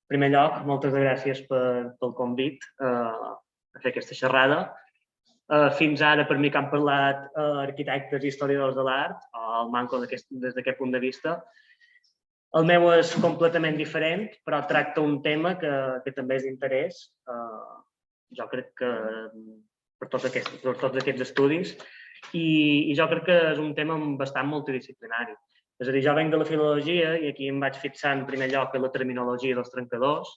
primer lloc, moltes gràcies pel convit a fer aquesta xerrada. Fins ara, per mi, que han parlat arquitectes i historiadors de l'art, el manco des d'aquest punt de vista. El meu és completament diferent, però tracta un tema que també és d'interès, jo crec que per tots aquests estudis, i jo crec que és un tema bastant multidisciplinari. És a dir, jo venc de la filologia i aquí em vaig fixar en primer lloc en la terminologia dels trencadors.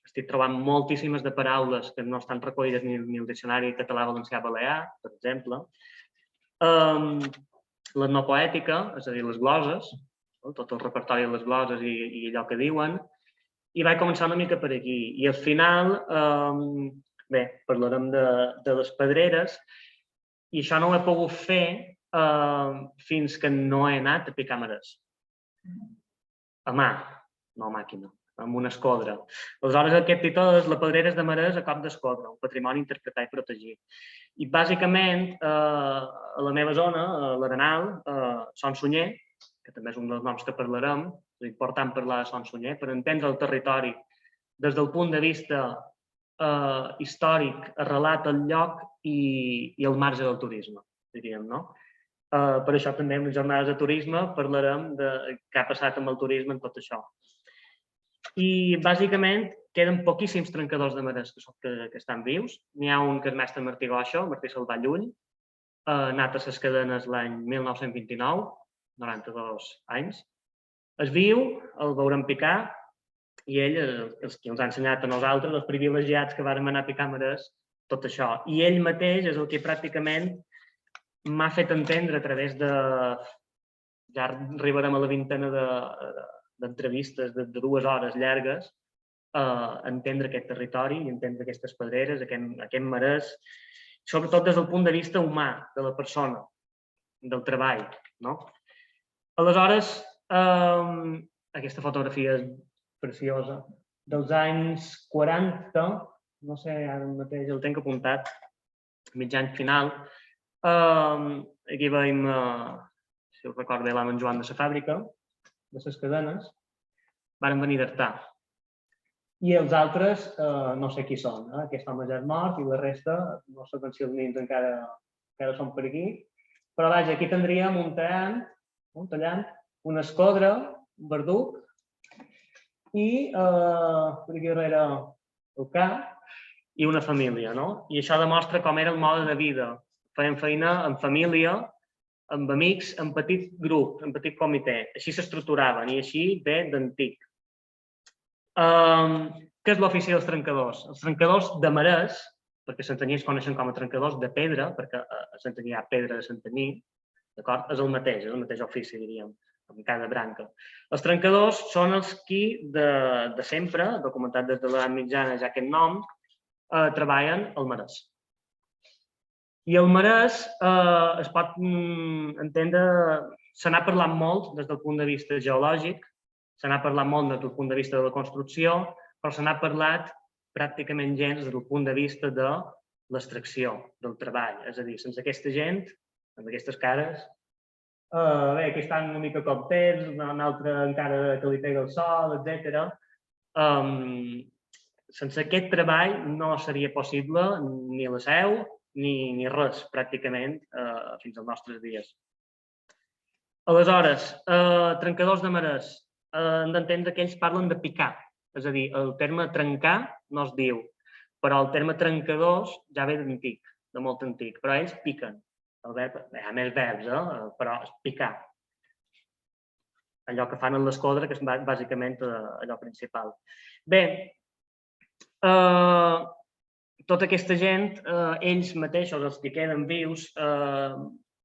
Estic trobant moltíssimes de paraules que no estan recollides ni al diccionari català-valencià-balear, per exemple. L'etnopoètica, és a dir, les gloses, tot el repertori de les gloses i allò que diuen, i vaig començar una mica per aquí. I al final, bé, parlarem de les pedreres, i això no ho he pogut fer fins que no he anat a picar marès. A mà, no a màquina, amb una escodra. Aleshores, aquest títol és La pedrera de marès a cop d'escodra, un patrimoni interpretat i protegit. I bàsicament, a la meva zona, a l'Arenal, Son Sunyer, que també és un dels noms que parlarem, és important parlar de Son Sunyer, per entendre el territori des del punt de vista històric, arrelat al lloc i al marge del turisme, diríem, no? Per això també en les jornades de turisme parlarem de què ha passat amb el turisme en tot això. I bàsicament queden poquíssims trencadors de marès que estan vius. N'hi ha un que és mestre Martí Goixo, Martí Salvà Llull, anat a les cadenes l'any 1929, 92 anys. És viu, el veurem picar, i ell, els que ens ha ensenyat a nosaltres, els privilegiats que vàrem anar a picar marès, tot això. I ell mateix és el que pràcticament m'ha fet entendre a través de... Ja arribarem a la vintena d'entrevistes de 2 hores llargues, entendre aquest territori i entendre aquestes pedreres, aquest marès, sobretot des del punt de vista humà, de la persona, del treball. Aleshores, aquesta fotografia és preciosa, dels anys 40, no sé, ara mateix el tenc apuntat, mitjan final. Aquí veiem, si us recordo bé, l'Am Joan de la fàbrica, de les cadenes, van venir d'Artà. I els altres no sé qui són, aquest home ja és mort i la resta, no sé si els nins encara són per aquí, però vaja, aquí tindríem un tallant, una escodra, un verduc, i per aquí darrere el cap i una família, no? I això demostra com era el mode de vida. Feien feina en família, amb amics, en petit grup, en petit comitè. Així s'estructuraven i així ve d'antic. Què és l'ofici dels trencadors? Els trencadors de marès, perquè a Santanyí es coneixen com a trencadors de pedra, perquè a Santanyí hi ha pedra de Santanyí, d'acord? És el mateix ofici, diríem, amb cada branca. Els trencadors són els qui de sempre, documentat des de l'edat mitjana ja aquest nom, treballen al marès. I el marès es pot entendre, se n'ha parlat molt des del punt de vista geològic, se n'ha parlat molt des del punt de vista de la construcció, però se n'ha parlat pràcticament gens des del punt de vista de l'extracció, del treball. És a dir, sense aquesta gent, amb aquestes cares, bé, aquí estan una mica copters, un altre encara que li pega el sol, etc. Sense aquest treball no seria possible ni la seu ni res, pràcticament, fins als nostres dies. Aleshores, trencadors de marès, hem d'entendre que ells parlen de picar, és a dir, el terme trencar no es diu, però el terme trencadors ja ve d'antic, de molt antic, però ells piquen. El verb, hi ha més verbs, però és picar. Allò que fan en l'escodra, que és bàsicament allò principal. Bé, tota aquesta gent, ells mateixos, els que queden vius,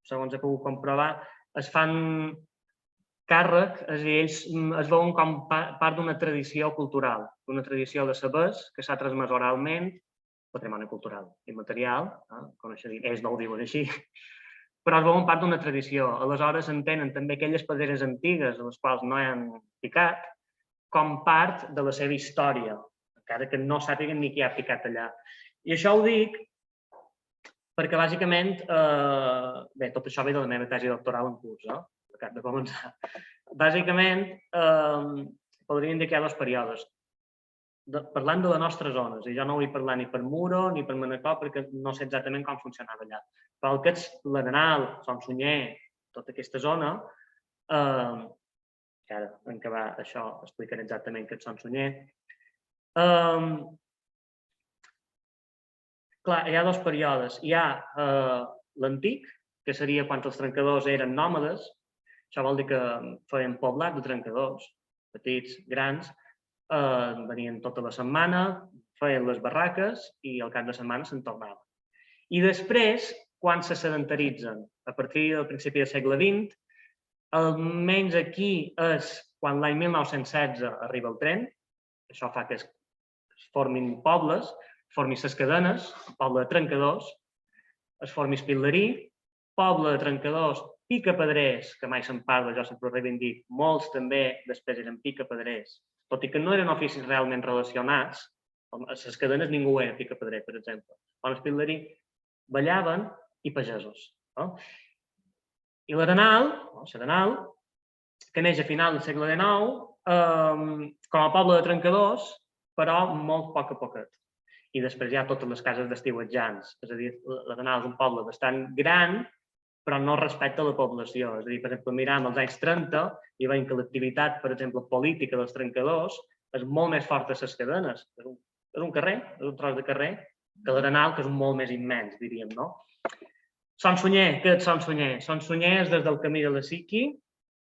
segons he pogut comprovar, es fan càrrec, és a dir, ells es veuen com part d'una tradició cultural, d'una tradició de sabers que s'ha transmès oralment, patrimoni cultural immaterial, ells no ho diuen així, però es veuen part d'una tradició. Aleshores entenen també aquelles pedreres antigues, a les quals no han picat, com part de la seva història, encara que no sàpiguen ni qui ha picat allà. I això ho dic perquè, bàsicament, bé, tot això ve de la meva tesi doctoral en curs, acabo de començar. Bàsicament, podríem dir que hi ha dos períodes. Parlant de les nostres zones, i jo no vull parlar ni per Muro ni per Manacor perquè no sé exactament com funcionava allà, però el que és l'Arenal, Son Sunyer, tota aquesta zona, que ara en acabar això explicaré exactament què és Son Sunyer. Clar, hi ha dos períodes. Hi ha l'antic, que seria quan els trencadors eren nòmades, això vol dir que feien poblat de trencadors, petits, grans, venien tota la setmana, feien les barraques i al cap de setmana se'n tornaven. I després, quan se sedentaritzen, a partir del principi del segle XX, almenys aquí és quan l'any 1916 arriba el tren, això fa que es formin pobles, formi ses cadenes, poble de trencadors, es formi Espitlerí, poble de trencadors, picapedrers, que mai se'n parla, jo sempre ho reivindic, molts també després eren picapedrers, tot i que no eren oficis realment relacionats, a les cadenes ningú era picapedrer, per exemple. A l'Espitlerí ballaven i pagesos. No? I l'Arenal, que neix a final del segle XIX, com a poble de trencadors, però molt poc a poquet. I després hi ha totes les cases d'estiuatjants. És a dir, l'Arenal és un poble bastant gran, però no respecta la població. És a dir, per exemple, mirant els anys 30 i veiem que l'activitat, per exemple, política dels trencadors és molt més forta a les cadenes. És un carrer, és un tros de carrer, que l'Arenal, que és un molt més immens, diríem, no? Son Sunyer, què és Son Sunyer? Son Sunyer és des del camí de la Siqui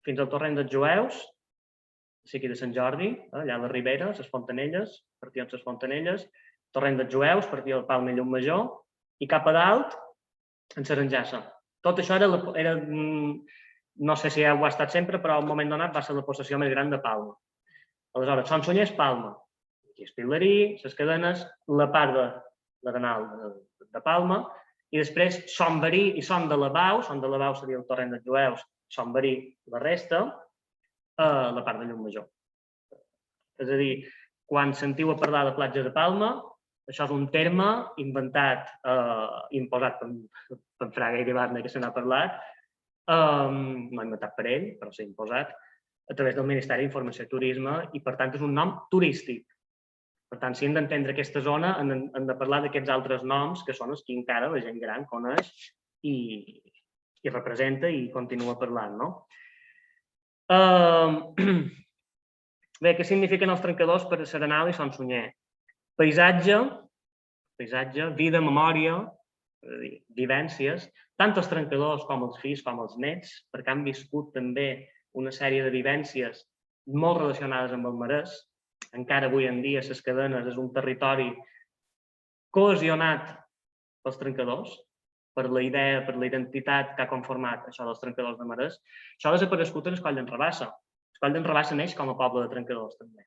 fins al torrent dels Jueus, la Siqui de Sant Jordi, allà a la Ribera, les Fontanelles, partir les Fontanelles, torrent dels Jueus, partir del Palma i Llumajor, i cap a dalt, en Saranjassa. Tot això era, no sé si ho ha estat sempre, però al moment donat va ser la possessió més gran de Palma. Aleshores, Son Sunyer és Palma, aquí Espitlerí, les cadenes, la part de l'Arenal de Palma, i després Son Verí i Son de la Bau seria el torrent dels Jueus, Son Verí la resta, la part de Llumajor. És a dir, quan sentiu a parlar de platja de Palma, això és un terme inventat, imposat per Fraga i Barna, que se n'ha parlat, no inventat per ell, però s'ha imposat, a través del Ministeri d'Informació i Turisme, i per tant és un nom turístic. Per tant, si hem d'entendre aquesta zona, hem de parlar d'aquests altres noms, que són els que encara la gent gran coneix i representa i continua parlant, no? Bé, què signifiquen els trencadors per a L'Arenal i Son Sunyer? Paisatge, vida, memòria, vivències, tant els trencadors com els fills com els nets, perquè han viscut també una sèrie de vivències molt relacionades amb el Marès. Encara avui en dia, les cadenes és un territori cohesionat pels trencadors, per la idea, per la identitat que ha conformat això dels trencadors de Marès. Això ha desaparegut en Escoll d'en Rabassa. Escoll d'en Rabassa neix com a poble de trencadors, també.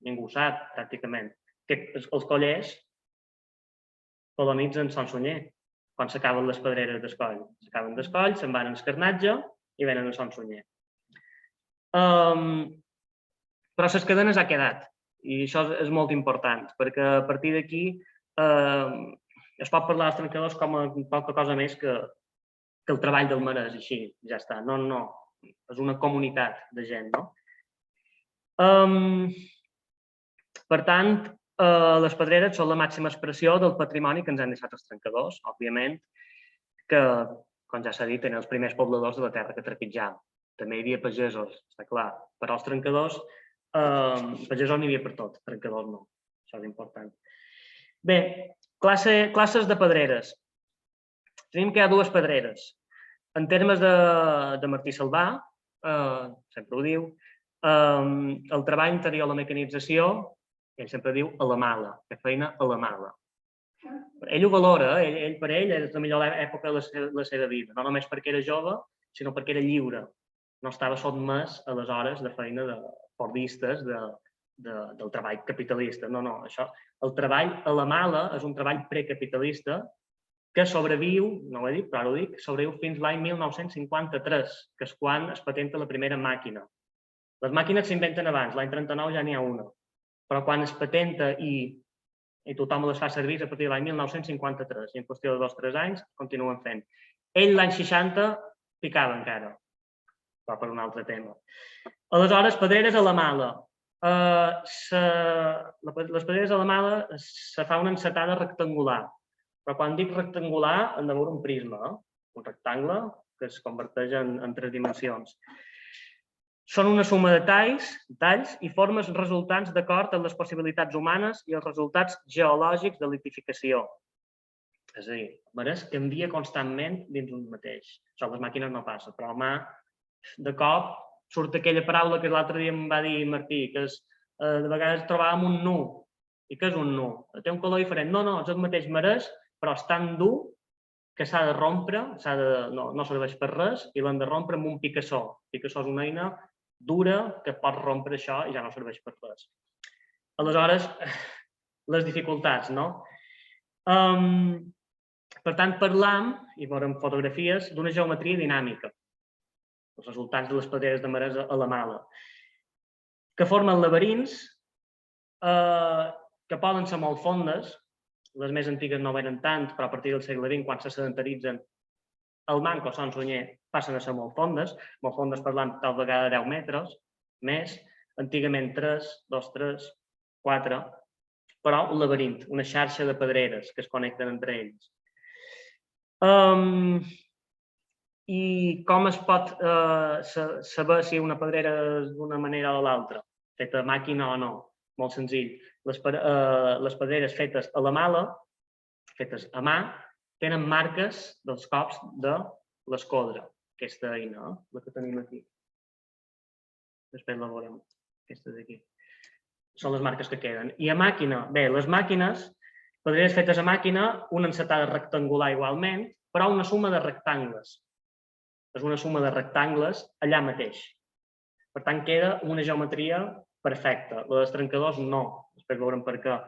Ningú ho sap, pràcticament. Els collers colonitzen Son Sunyer, quan s'acaben les pedreres d'Escoll. S'acaben d'Escoll, se'n van a Escarnatge i venen a Son Sunyer. Però les cadenes ha quedat, i això és molt important, perquè a partir d'aquí es pot parlar dels trencadors com a poca cosa més que el treball del Marès, així, ja està. No, és una comunitat de gent, no? Per tant, les pedreres són la màxima expressió del patrimoni que ens han deixat els trencadors, òbviament, que, com ja s'ha dit, eren els primers pobladors de la terra que trepitjaven. També hi havia pagesos, està clar, però els trencadors, pagesos n'hi havia per tot, trencadors no, això és important. Bé, classes de pedreres. Tenim que hi ha dues pedreres. En termes de Martí Salvà, sempre ho diu, el treball interior, la mecanització, ell sempre diu a la mala, que feina a la mala. Ell ho valora, per ell és la millor època de la seva vida, no només perquè era jove, sinó perquè era lliure. No estava sotmès a les hores de feina de fordistes del treball capitalista. No, això. El treball a la mala és un treball precapitalista que sobreviu, no ho he dit, però ara ho dic, sobreviu fins l'any 1953, que és quan es patenta la primera màquina. Les màquines s'inventen abans, l'any 39 ja n'hi ha una, però quan es patenta i tothom les fa servir a partir de l'any 1953, i en qüestió de 2 o 3 anys continuen fent. Ell l'any 60 picava encara, però per un altre tema. Aleshores, pedreres a la mala. les pedreres a la mala se fa una encetada rectangular, però quan dic rectangular hem de veure un prisma, un rectangle que es converteix en 3 dimensions. Són una suma de talls i formes resultants d'acord amb les possibilitats humanes i els resultats geològics de litificació. És a dir, el marès canvia constantment dins un mateix. Això a les màquines no passa, però al mà, de cop, surt aquella paraula que l'altre dia em va dir Martí, que és, de vegades trobàvem un nu. I què és un nu? Té un color diferent. No, és el mateix marès, però és tan dur que s'ha de rompre, no serveix per res, i l'hem de rompre amb un picassó. El picassó és una eina dura que pot rompre això i ja no serveix per res. Aleshores, les dificultats, no? Per tant, parlam, i veurem fotografies, d'una geometria dinàmica, els resultats de les pedreres de marès a la mala, que formen laberints que poden ser molt fondes, les més antigues no ho eren tant, però a partir del segle XX, quan se sedentaritzen, el manco o Sant Sunyer passen a ser molt fondes parlant tal vegada 10 metres, més, antigament 3, 2, 3, 4, però un laberint, una xarxa de pedreres que es connecten entre ells. I com es pot saber si una pedrera és d'una manera o l'altra, feta a màquina o no? Molt senzill. Les pedreres fetes a la mala, fetes a mà, tenen marques dels cops de l'escodra, aquesta eina, la que tenim aquí. Després la veurem, aquesta d'aquí. Són les marques que queden. I a màquina, bé, les màquines, pedreres fetes a màquina, una encetada rectangular igualment, però una suma de rectangles. És una suma de rectangles allà mateix. Per tant, queda una geometria perfecta. La dels trencadors no, després veurem per què.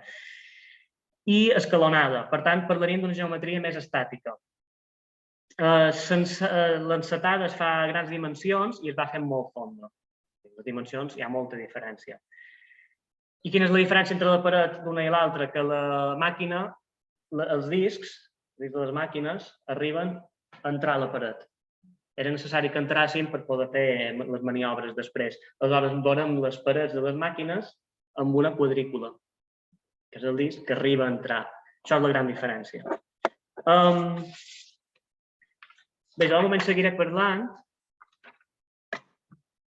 I escalonada. Per tant, parlaríem d'una geometria més estàtica. L'encetada es fa a grans dimensions i es va fent molt fonda. Les dimensions hi ha molta diferència. I quina és la diferència entre la paret d'una i l'altra? Que la màquina, els discs de les màquines, arriben a entrar a la paret. Era necessari que entrassin per poder fer les maniobres després. Aleshores, veurem les parets de les màquines amb una quadrícula, que és el disc que arriba a entrar. Això és la gran diferència. Bé, jo de moment seguiré parlant.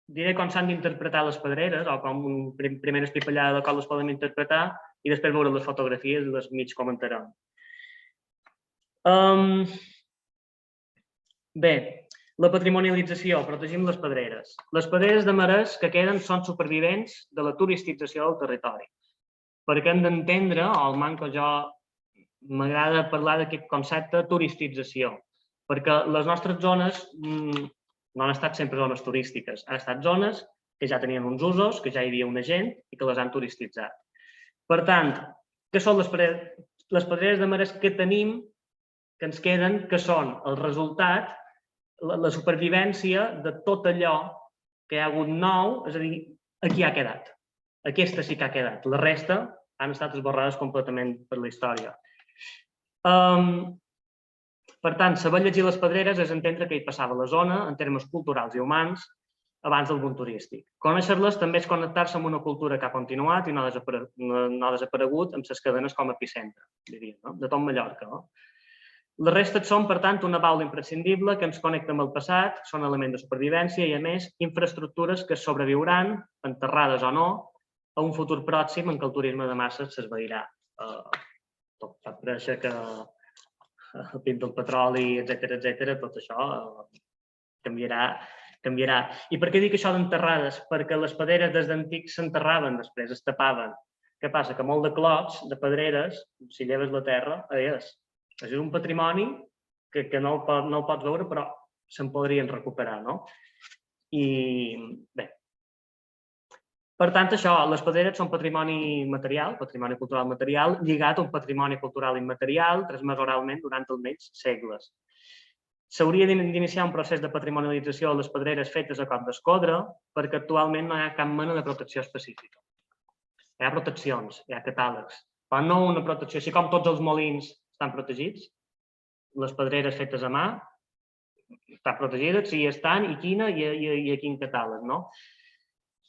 Diré com s'han d'interpretar les pedreres, o com una primera espippallada de com les podem interpretar, i després veurem les fotografies i les mig comentarem. Bé, la patrimonialització, protegim les pedreres. Les pedreres de marès que queden són supervivents de la turistització del territori. Perquè hem d'entendre, o almenys jo m'agrada parlar d'aquest concepte turistització, perquè les nostres zones no han estat sempre zones turístiques, han estat zones que ja tenien uns usos, que ja hi havia una gent i que les han turistitzat. Per tant, què són les pedreres de marès que tenim, que ens queden, que són el resultat, la supervivència de tot allò que hi ha hagut nou, és a dir, aquí ha quedat. Aquesta sí que ha quedat. La resta han estat esborrades completament per la història. Per tant, saber llegir les pedreres és entendre què hi passava a la zona en termes culturals i humans abans del boom turístic. Conèixer-les també és connectar-se amb una cultura que ha continuat i no ha desaparegut amb les cadenes com a epicentre, diria, de tot Mallorca. Les restes són, per tant, una baula imprescindible que ens connecta amb el passat, són elements de supervivència i, a més, infraestructures que sobreviuran, enterrades o no, a un futur pròxim en què el turisme de masses s'esvairà. Tot fa créixer que el pin del petroli, etcètera, tot això canviarà. I per què dic això d'enterrades? Perquè les pedreres des d'antics s'enterraven després, es tapaven. Què passa? Que molt de clots, de pedreres, si lleves la terra, és un patrimoni que no el pots veure, però se'n podrien recuperar, no? I bé, per tant, això, les pedreres són patrimoni material, patrimoni cultural material, lligat a un patrimoni cultural immaterial, transmès oralment durant almenys segles. S'hauria d'iniciar un procés de patrimonialització de les pedreres fetes a cop d'escodra, perquè actualment no hi ha cap mena de protecció específica. Hi ha proteccions, hi ha catàlegs, però no una protecció. Així com tots els molins estan protegits, les pedreres fetes a mà estan protegides, si hi estan, i quina, i a quin catàleg, no?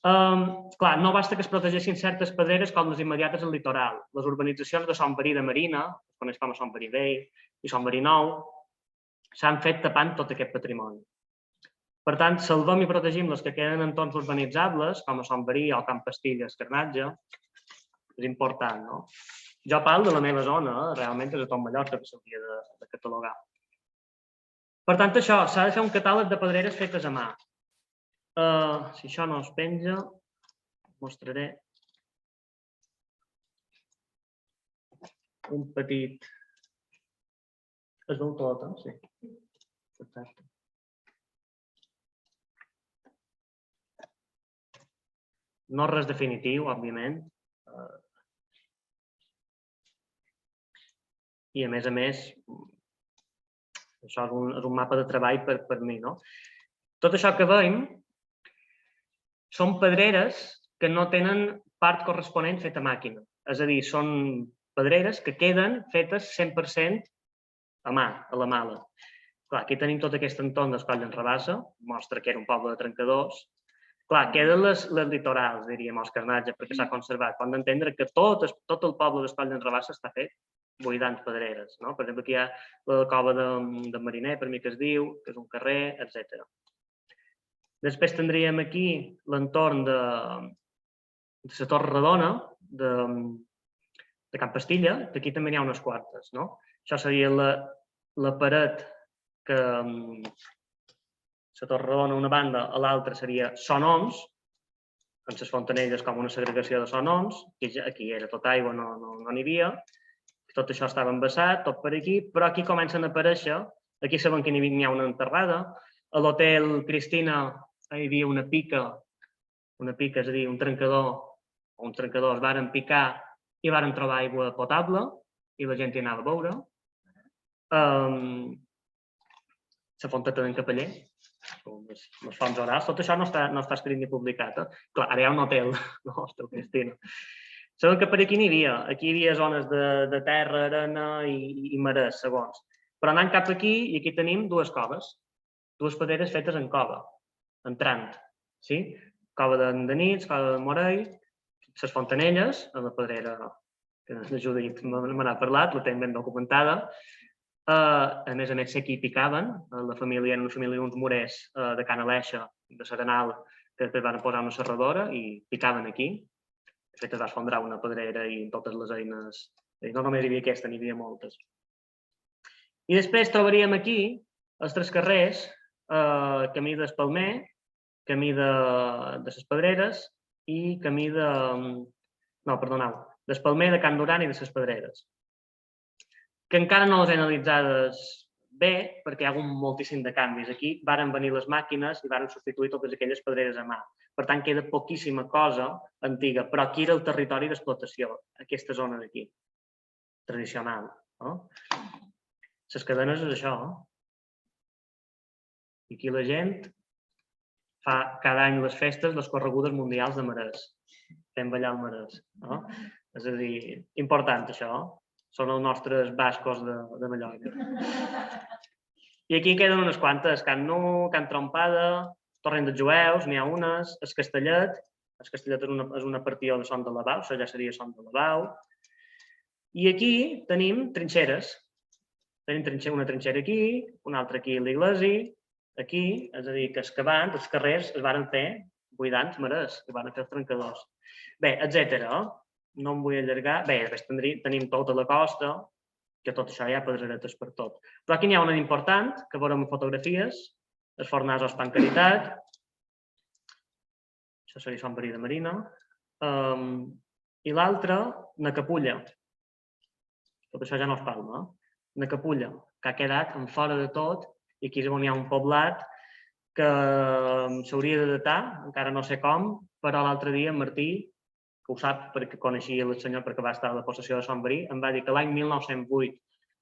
Clar, no basta que es protegeixin certes pedreres com les immediates al litoral. Les urbanitzacions de Sant Verí de Marina, es coneix com a Sant Verí Vell i Sant Verí Nou, s'han fet tapant tot aquest patrimoni. Per tant, salvem i protegim les que queden en entorns urbanitzables, com a Sant Verí o Camp Pastilles, Carnatge. És important, no? Jo parlo de la meva zona, realment és a tot Mallorca que s'hauria de catalogar. Per tant, això, s'ha de fer un catàleg de pedreres fetes a mà. Si això no es penja, mostraré un petit... Es veu tot, sí. Perfecte. No res definitiu, òbviament. I, a més, això és un mapa de treball per mi, no? Tot això que veiem són pedreres que no tenen part corresponent feta a màquina. És a dir, són pedreres que queden fetes 100% a mà, a la mala. Clar, aquí tenim tot aquest entorn d'Escoll d'en Rabassa, mostra que era un poble de trencadors. Clar, queden les litorals, diríem, els Carnatge, perquè s'ha conservat. Hem d'entendre que tot el poble d'Escoll d'en Rabassa està fet buidant pedreres. No? Per exemple, aquí hi ha la cova de Mariner, per mi que es diu, que és un carrer, etc. Després tindríem aquí l'entorn de la Torre Redona, de Camp Pastilla, que aquí també n'hi ha unes quartes. No? Això seria la paret que la Torre Redona a una banda, a l'altra seria Sonons, amb les fontanelles com una segregació de Sonons, aquí era tot aigua, no n'hi havia, tot això estava embassat, tot per aquí, però aquí comencen a aparèixer, aquí saben que n'hi ha una enterrada, a l'hotel Cristina hi havia una pica, és a dir, un trencador, o uns trencadors varen picar i varen trobar aigua potable i la gent hi anava a veure. La fonteta d'en Capeller, les fonts orals, tot això no està escrit ni publicat. Clar, ara hi ha un hotel, l'Hostel Cristina. Sabem que per aquí n'hi havia zones de terra, arena i marès, segons. Però anant cap aquí, i aquí tenim dues coves, dues pedreres fetes en cova, entrant. Cova de Nits, cova de Morell, les fontanelles, a la pedrera que la Judit me n'ha parlat, la tenim ben documentada. A més, sé que hi picaven, la família era una família d'uns morers de Can Aleixa, de Serenal, que després van posar una serradora i picaven aquí. De fet, es va esfondrar una pedrera i totes les eines, no només hi havia aquesta, n'hi havia moltes. I després trobaríem aquí els tres carrers, camí d'Espalmer, camí de les Pedreres i camí de... No, perdoneu, d'Espalmer, de Can Duran i de les Pedreres. Que encara no les he analitzades bé, perquè hi ha hagut moltíssim de canvis. Aquí varen venir les màquines i varen substituir totes aquelles pedreres a mà. Per tant, queda poquíssima cosa antiga, però aquí era el territori d'explotació, aquesta zona d'aquí, tradicional. Les cadenes és això. I aquí la gent fa cada any les festes, les corregudes mundials de marès. Fem ballar el marès. És a dir, important això. Són els nostres bascos de Mallorca. I aquí queden unes quantes. Can Nu, Can Trompada, Torrent dels Jueus, n'hi ha unes, el Castellet és una partió de Son de Lavau, això ja seria Son de Lavau. I aquí tenim trinxeres. Tenim una trinxera aquí, una altra aquí a l'Iglesi, aquí, és a dir, que excavant, els carrers es varen fer buidant marès, es varen fer els trencadors. Bé, etcètera. No em vull allargar. Bé, després tenim tota la costa, que tot això hi ha pedreretes per tot. Però aquí n'hi ha una important, que veurem en fotografies, el Fornàs Ospan Caritat, això seria Sant Verí de Marina, i l'altra, na Capulla. Tot això ja no es parla, na Capulla, que ha quedat en fora de tot, i aquí és on hi ha un poblat que s'hauria de datar, encara no sé com, però l'altre dia Martí, que ho sap perquè coneixia el senyor perquè va estar a la possessió de Sant Verí, em va dir que l'any 1908,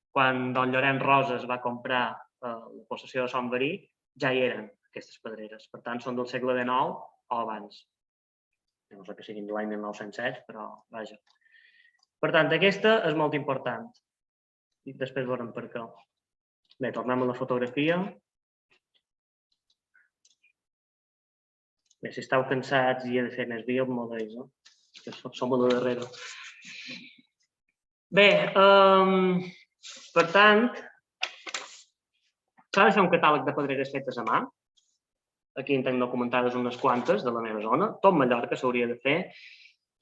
quan don Llorenç Roses va comprar la possessió de Sant Verí, ja hi eren aquestes pedreres. Per tant, són del segle XIX o abans. No sé que siguin de l'any 1907, però vaja. Per tant, aquesta és molt important. I després veurem per què. Bé, tornem a la fotografia. Bé, si esteu cansats i he de fer més vídeo, m'ho deis, no? Que som a la darrere. Bé, per tant, s'ha de fer un catàleg de pedreres fetes a mà. Aquí en tinc documentades unes quantes de la meva zona. Tot Mallorca s'hauria de fer.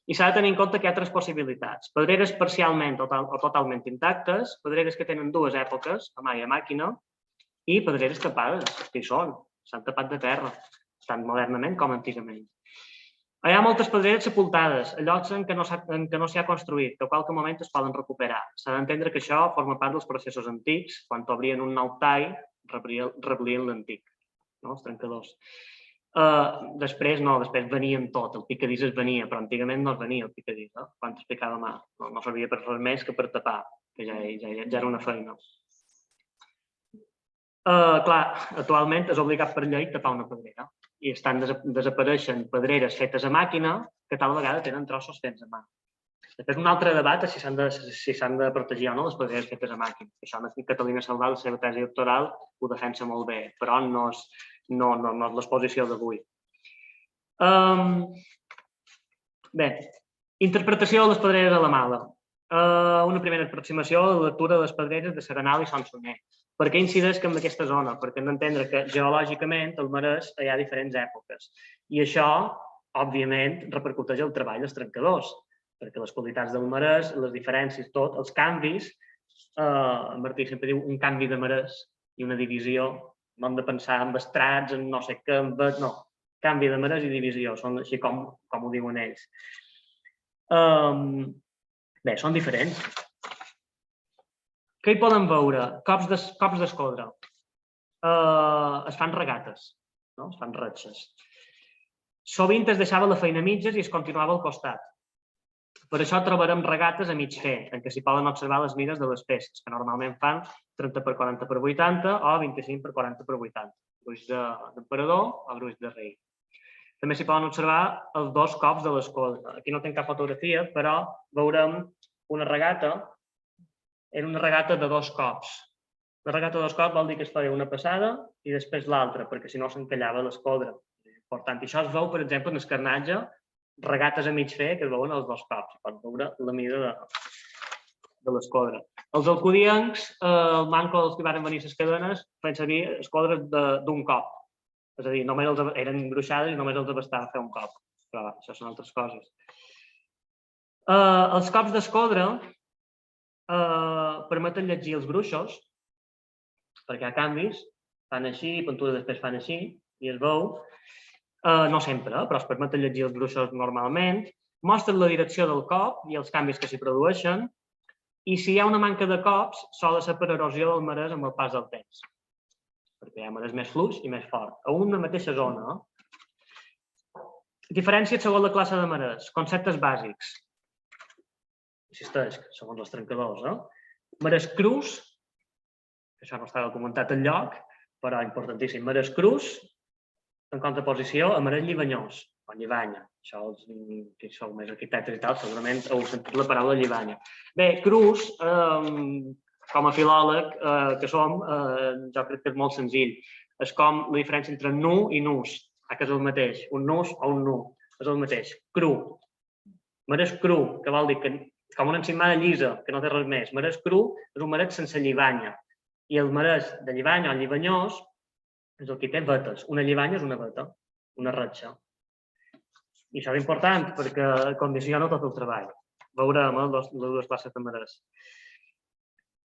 I s'ha de tenir en compte que hi ha tres possibilitats. Pedreres parcialment o totalment intactes, pedreres que tenen dues èpoques, a mà i a màquina, i pedreres tapades, que hi són, s'han tapat de terra, tant modernament com antigament. Hi ha moltes pedreres sepultades, a llocs en què no s'hi ha construït, que a qualque moment es poden recuperar. S'ha d'entendre que això forma part dels processos antics, quan obrien un nou tall, reblien l'antic, no? Els trencadors. Després venien tot, el picadís es venia, però antigament no es venia el picadís, quan es picava a mà. No servia per res més que per tapar, que ja era una feina. Clar, actualment és obligat per llei tapar una pedrera i estan desapareixent pedreres fetes a màquina que tal vegada tenen trossos fets a mà. Després un altre debat és si s'han de protegir o no les pedreres fetes a màquina. Això Catalina Saldà, la seva tesi doctoral, ho defensa molt bé, però no és l'exposició d'avui. Bé, interpretació de les pedreres a la mala. Una primera aproximació a la lectura de les pedreres de Serenal i Son Sunyer. Per què incideix en aquesta zona? Perquè hem d'entendre que geològicament al Marès hi ha diferents èpoques i això, òbviament, repercuteix el treball dels trencadors, perquè les qualitats del Marès, les diferències, tot, els canvis, en Martí sempre diu un canvi de Marès i una divisió, no hem de pensar en estrats, en no sé què, no, canvi de Marès i divisió, són així com ho diuen ells. Bé, són diferents. Què hi poden veure? Cops d'escodra. Es fan regates, es fan ratxes. Sovint es deixava la feina a mitges i es continuava al costat. Per això trobarem regates a mig fer, en què s'hi poden observar les mides de les peces, que normalment fan 30 per 40 per 80 o 25 per 40 per 80, gruix d'emperador o gruix de rei. També s'hi poden observar els dos cops de l'escodra. Aquí no tinc cap fotografia, però veurem una regata. Era una regata de dos cops. La regata de dos cops vol dir que es feia una passada i després l'altra, perquè si no s'encallava l'escodra. Per això es veu, per exemple, en escarnatge, regates a mig fer que es veuen els dos cops. Pots veure la mida de l'escodra. Els alcudiencs, el manco dels que van venir a les cadenes, feien servir escodres d'un cop. És a dir, eren gruixades i només els bastava fer un cop. Però això són altres coses. Els cops d'escodra permeten llegir els gruixos, perquè hi ha canvis, fan així, pintura després fan així, i es veu. No sempre, però es permeten llegir els gruixos normalment, mostren la direcció del cop i els canvis que s'hi produeixen, i si hi ha una manca de cops, sol ser per erosió del marès amb el pas del temps, perquè hi ha marès més fluix i més fort, a una mateixa zona. Diferències segons la classe de marès, conceptes bàsics. Insisteix, segons els trencadors. Marès crus, això no està documentat enlloc, però importantíssim. Marès crus, en contraposició a marès llibanyós, o llibanya. Això, que sou més arquitectes i tal, segurament heu sentit la paraula llibanya. Bé, crus, com a filòleg que som, jo crec que és molt senzill. És com la diferència entre nu i nus, que és el mateix. Un nus o un nu, és el mateix. Cru. Marès cru, que vol dir que com una encimada llisa, que no té res més. Marès cru és un marès sense llibanya. I el marès de llibanya o llibanyós és el que té vetes. Una llibanya és una veta, una ratxa. I això és important perquè condiciona tot el treball. Veurem les dues classes de marès.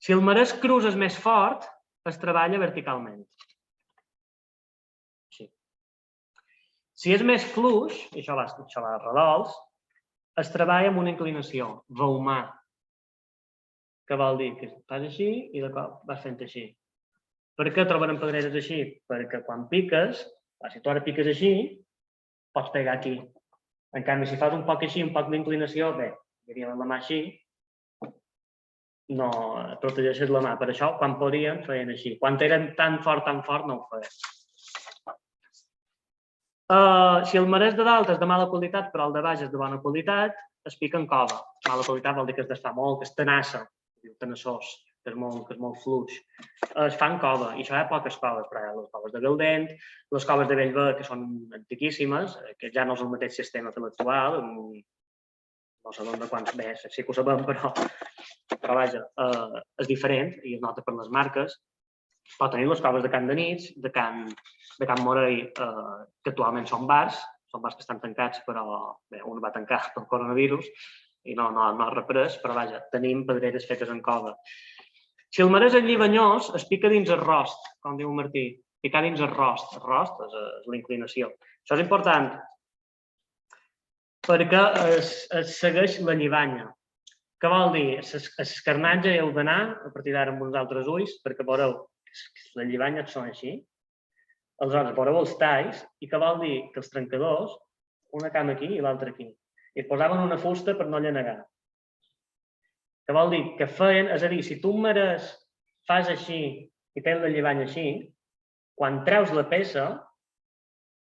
Si el marès crus és més fort, es treballa verticalment. Així. Si és més fluix, i això va a redols, es treballa amb una inclinació, veumar, que vol dir que fas així i de cop vas fent així. Per què trobarem pedreres així? Perquè quan piques, si tu ara piques així, pots pegar aquí. En canvi, si fas un poc així, un poc d'inclinació, bé, diríem la mà així, no protegeixes la mà. Per això, quan podien, feien així. Quan eren tan fort, no ho feien. Si el marès de dalt és de mala qualitat, però el de baix és de bona qualitat, es pica en cova. Mala qualitat vol dir que es desfà molt, que es tenassa, diu tenaçós, que és molt fluix, es fan cova, i això hi ha poques coves, però hi ha les coves de Galdent, les coves de Bellver, que són antiquíssimes, que ja no és el mateix sistema que l'actual, no sabem de quants més, sí que ho sabem, però vaja, és diferent i es nota per les marques. Però tenim les coves de Can Denits, de Can Morell, que actualment són bars que estan tancats, però bé, un va tancar pel coronavirus i no ha reprès, però vaja, tenim pedreres fetes en cova. Si el marès és llibanyós, es pica dins el rost, com diu Martí, picar dins el rost. El rost és la inclinació. Això és important perquè es segueix la llibanya. Què vol dir? L'escarnatge heu d'anar a partir d'ara amb uns altres ulls, perquè veureu que les llibanyes són així. Aleshores, veureu els talls, i què vol dir? Que els trencadors, una cama aquí i l'altra aquí, i es posaven una fusta per no llanegar. Que vol dir que feien, és a dir, si tu un marès fas així i tens la llibanya així, quan treus la peça,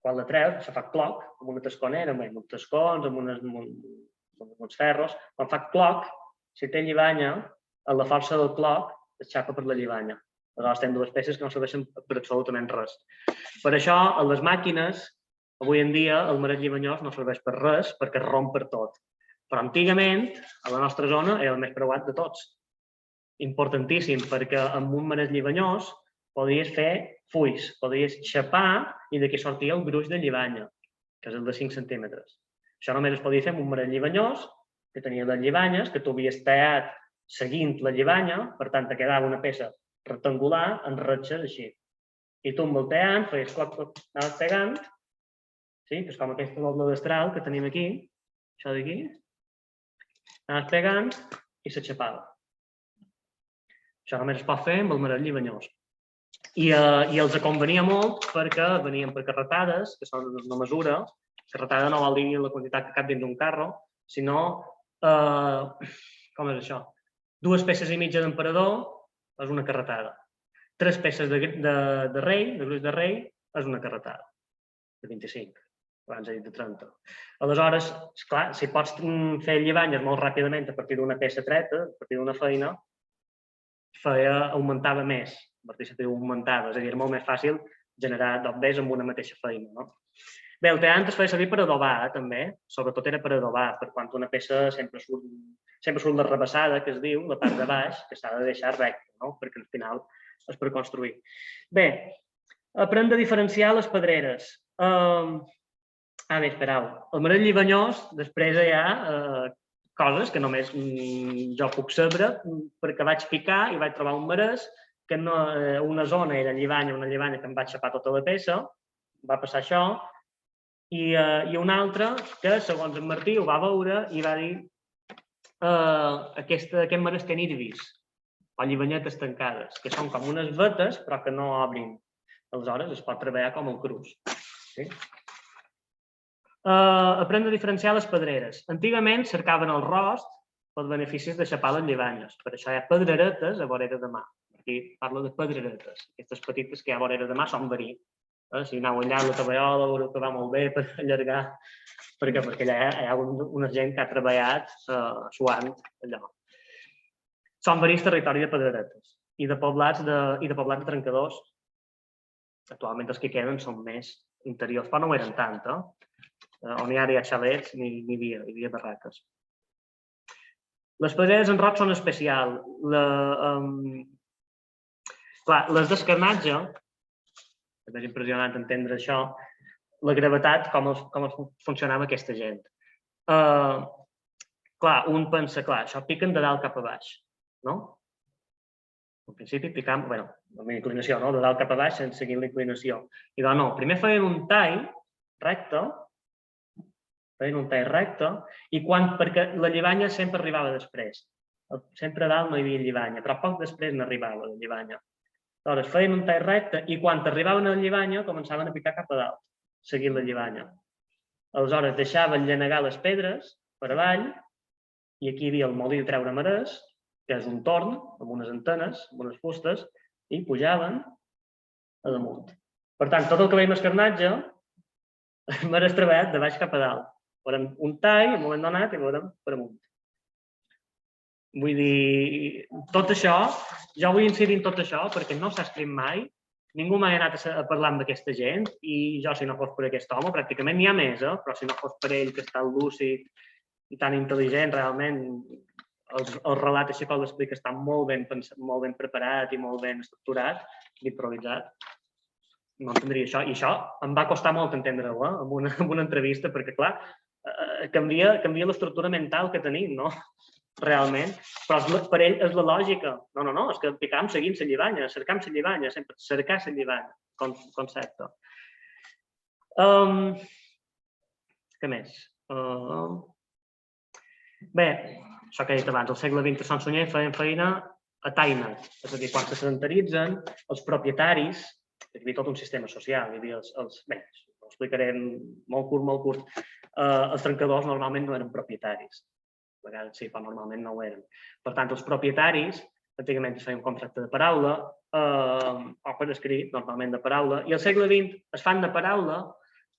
quan la treus, això fa cloc, amb una tasconera, amb uns tascons, amb uns ferros, quan fa cloc, si té llibanya, a la força del cloc es xapa per la llibanya. Aleshores, tenim dues peces que no serveixen per absolutament res. Per això, a les màquines, avui en dia, el marès llibanyós no serveix per res, perquè es romp per tot. Però antigament, a la nostra zona, era el més preuat de tots. Importantíssim, perquè amb un marès llibanyós podies fer fulls, podies xapar i d'aquí sortia el gruix de llibanya, que és el de 5 centímetres. Això només es podia fer amb un marès llibanyós, que tenia les llibanyes, que tu havies tallat seguint la llibanya, per tant, te quedava una peça rectangular en retxes així. I tu amb el tallant feies cloc, anaves pegant, sí? Que és com aquesta doble destral que tenim aquí, això d'aquí, anaves pegant i se xapava. Això només es pot fer amb el marès llibanyós. I els convenia molt perquè venien per carretades, que són una mesura. Carretada no vol dir la quantitat que cap dins d'un carro, sinó, com és això? 2 peces i mitja d'emperador és una carretada. 3 peces de rei, de gruix de rei, és una carretada. De 25, abans he dit de 30. Aleshores, esclar, si pots fer llibanyes molt ràpidament a partir d'una peça treta, a partir d'una feina, augmentava més, augmentava, és a dir, és molt més fàcil generar dobbers amb una mateixa feina. No? Bé, el tallant es feia servir per adobar, també, sobretot era per adobar, per quan una peça sempre surt la rebassada, que es diu, la part de baix, que s'ha de deixar recta, no? Perquè al final és per construir. Bé, aprèn de diferenciar les pedreres. Bé, esperau. El marès llibanyós, després hi ha coses que només jo puc saber perquè vaig picar i vaig trobar un marès que una zona era una llibanya que em vaig xapar tota la peça, va passar això, i una altra que, segons en Martí, ho va veure i va dir aquest marès té nirvis, o llibanyetes tancades, que són com unes vetes però que no obrin. Aleshores es pot treballar com el crus. Sí? Aprendre a diferenciar les pedreres. Antigament cercaven el rost pels beneficis de xapar les llibanyes. Per això hi ha pedreretes a vorera de mà. Aquí parlo de pedreretes. Aquestes petites que hi ha a vorera de mà són verí. Si aneu allà a la Tabaiola, veureu que va molt bé per allargar, perquè allà hi ha una gent que ha treballat suant allò. Són verís territori de pedreretes i de poblats de trencadors. Actualment els que queden són més interiors, però no ho eren tant, on hi ha xalets ni hi havia barraques. Les pedreres en roc són especials. Les d'escarnatge, és impressionant entendre això, la gravetat, com funcionava aquesta gent. Un pensa, això piquen de dalt cap a baix, no? Al principi picam, amb la inclinació, de dalt cap a baix, sense seguir la inclinació. I doncs no, primer feien un tall recte, i perquè la llibanya sempre arribava després. Sempre a dalt no hi havia llibanya, però poc després n'arribava la llibanya. Aleshores, feien un tall recte i quan arribaven a la llibanya començaven a picar cap a dalt, seguint la llibanya. Aleshores, deixaven llanegar les pedres per avall i aquí hi havia el molí de treure marès, que és un torn amb unes antenes, amb unes fustes, i pujaven a damunt. Per tant, tot el que veiem escarnatge, marès treballat de baix cap a dalt. Veurem un tall, un moment donat, i veurem per amunt. Vull dir, tot això, jo vull incidir en tot això perquè no s'ha escrit mai, ningú m'ha anat a parlar amb aquesta gent i jo, si no fos per aquest home, pràcticament n'hi ha més, però si no fos per ell, que és tan lúcid i tan intel·ligent, realment, el relat així com l'explica està molt ben pensat, molt ben preparat i molt ben estructurat, improvisat. No entendria això. I això em va costar molt entendre-ho en una entrevista, perquè, clar, canvia l'estructura mental que tenim, no? Realment, però per ell és la lògica. No, és que picam seguint la llibanya, cercam la llibanya, sempre cercar la llibanya, concepte. Què més? Bé, això que he dit abans, al segle XX a Sant Sunyer feien feina a Tainet, és a dir, quan se sedentaritzen, els propietaris, hi havia tot un sistema social, hi havia bé, ho explicaré molt curt, els trencadors normalment no eren propietaris. A vegades sí, però normalment no ho eren. Per tant, els propietaris, antigament es feia un contracte de paraula, o per escrit, normalment de paraula, i al segle XX es fan de paraula,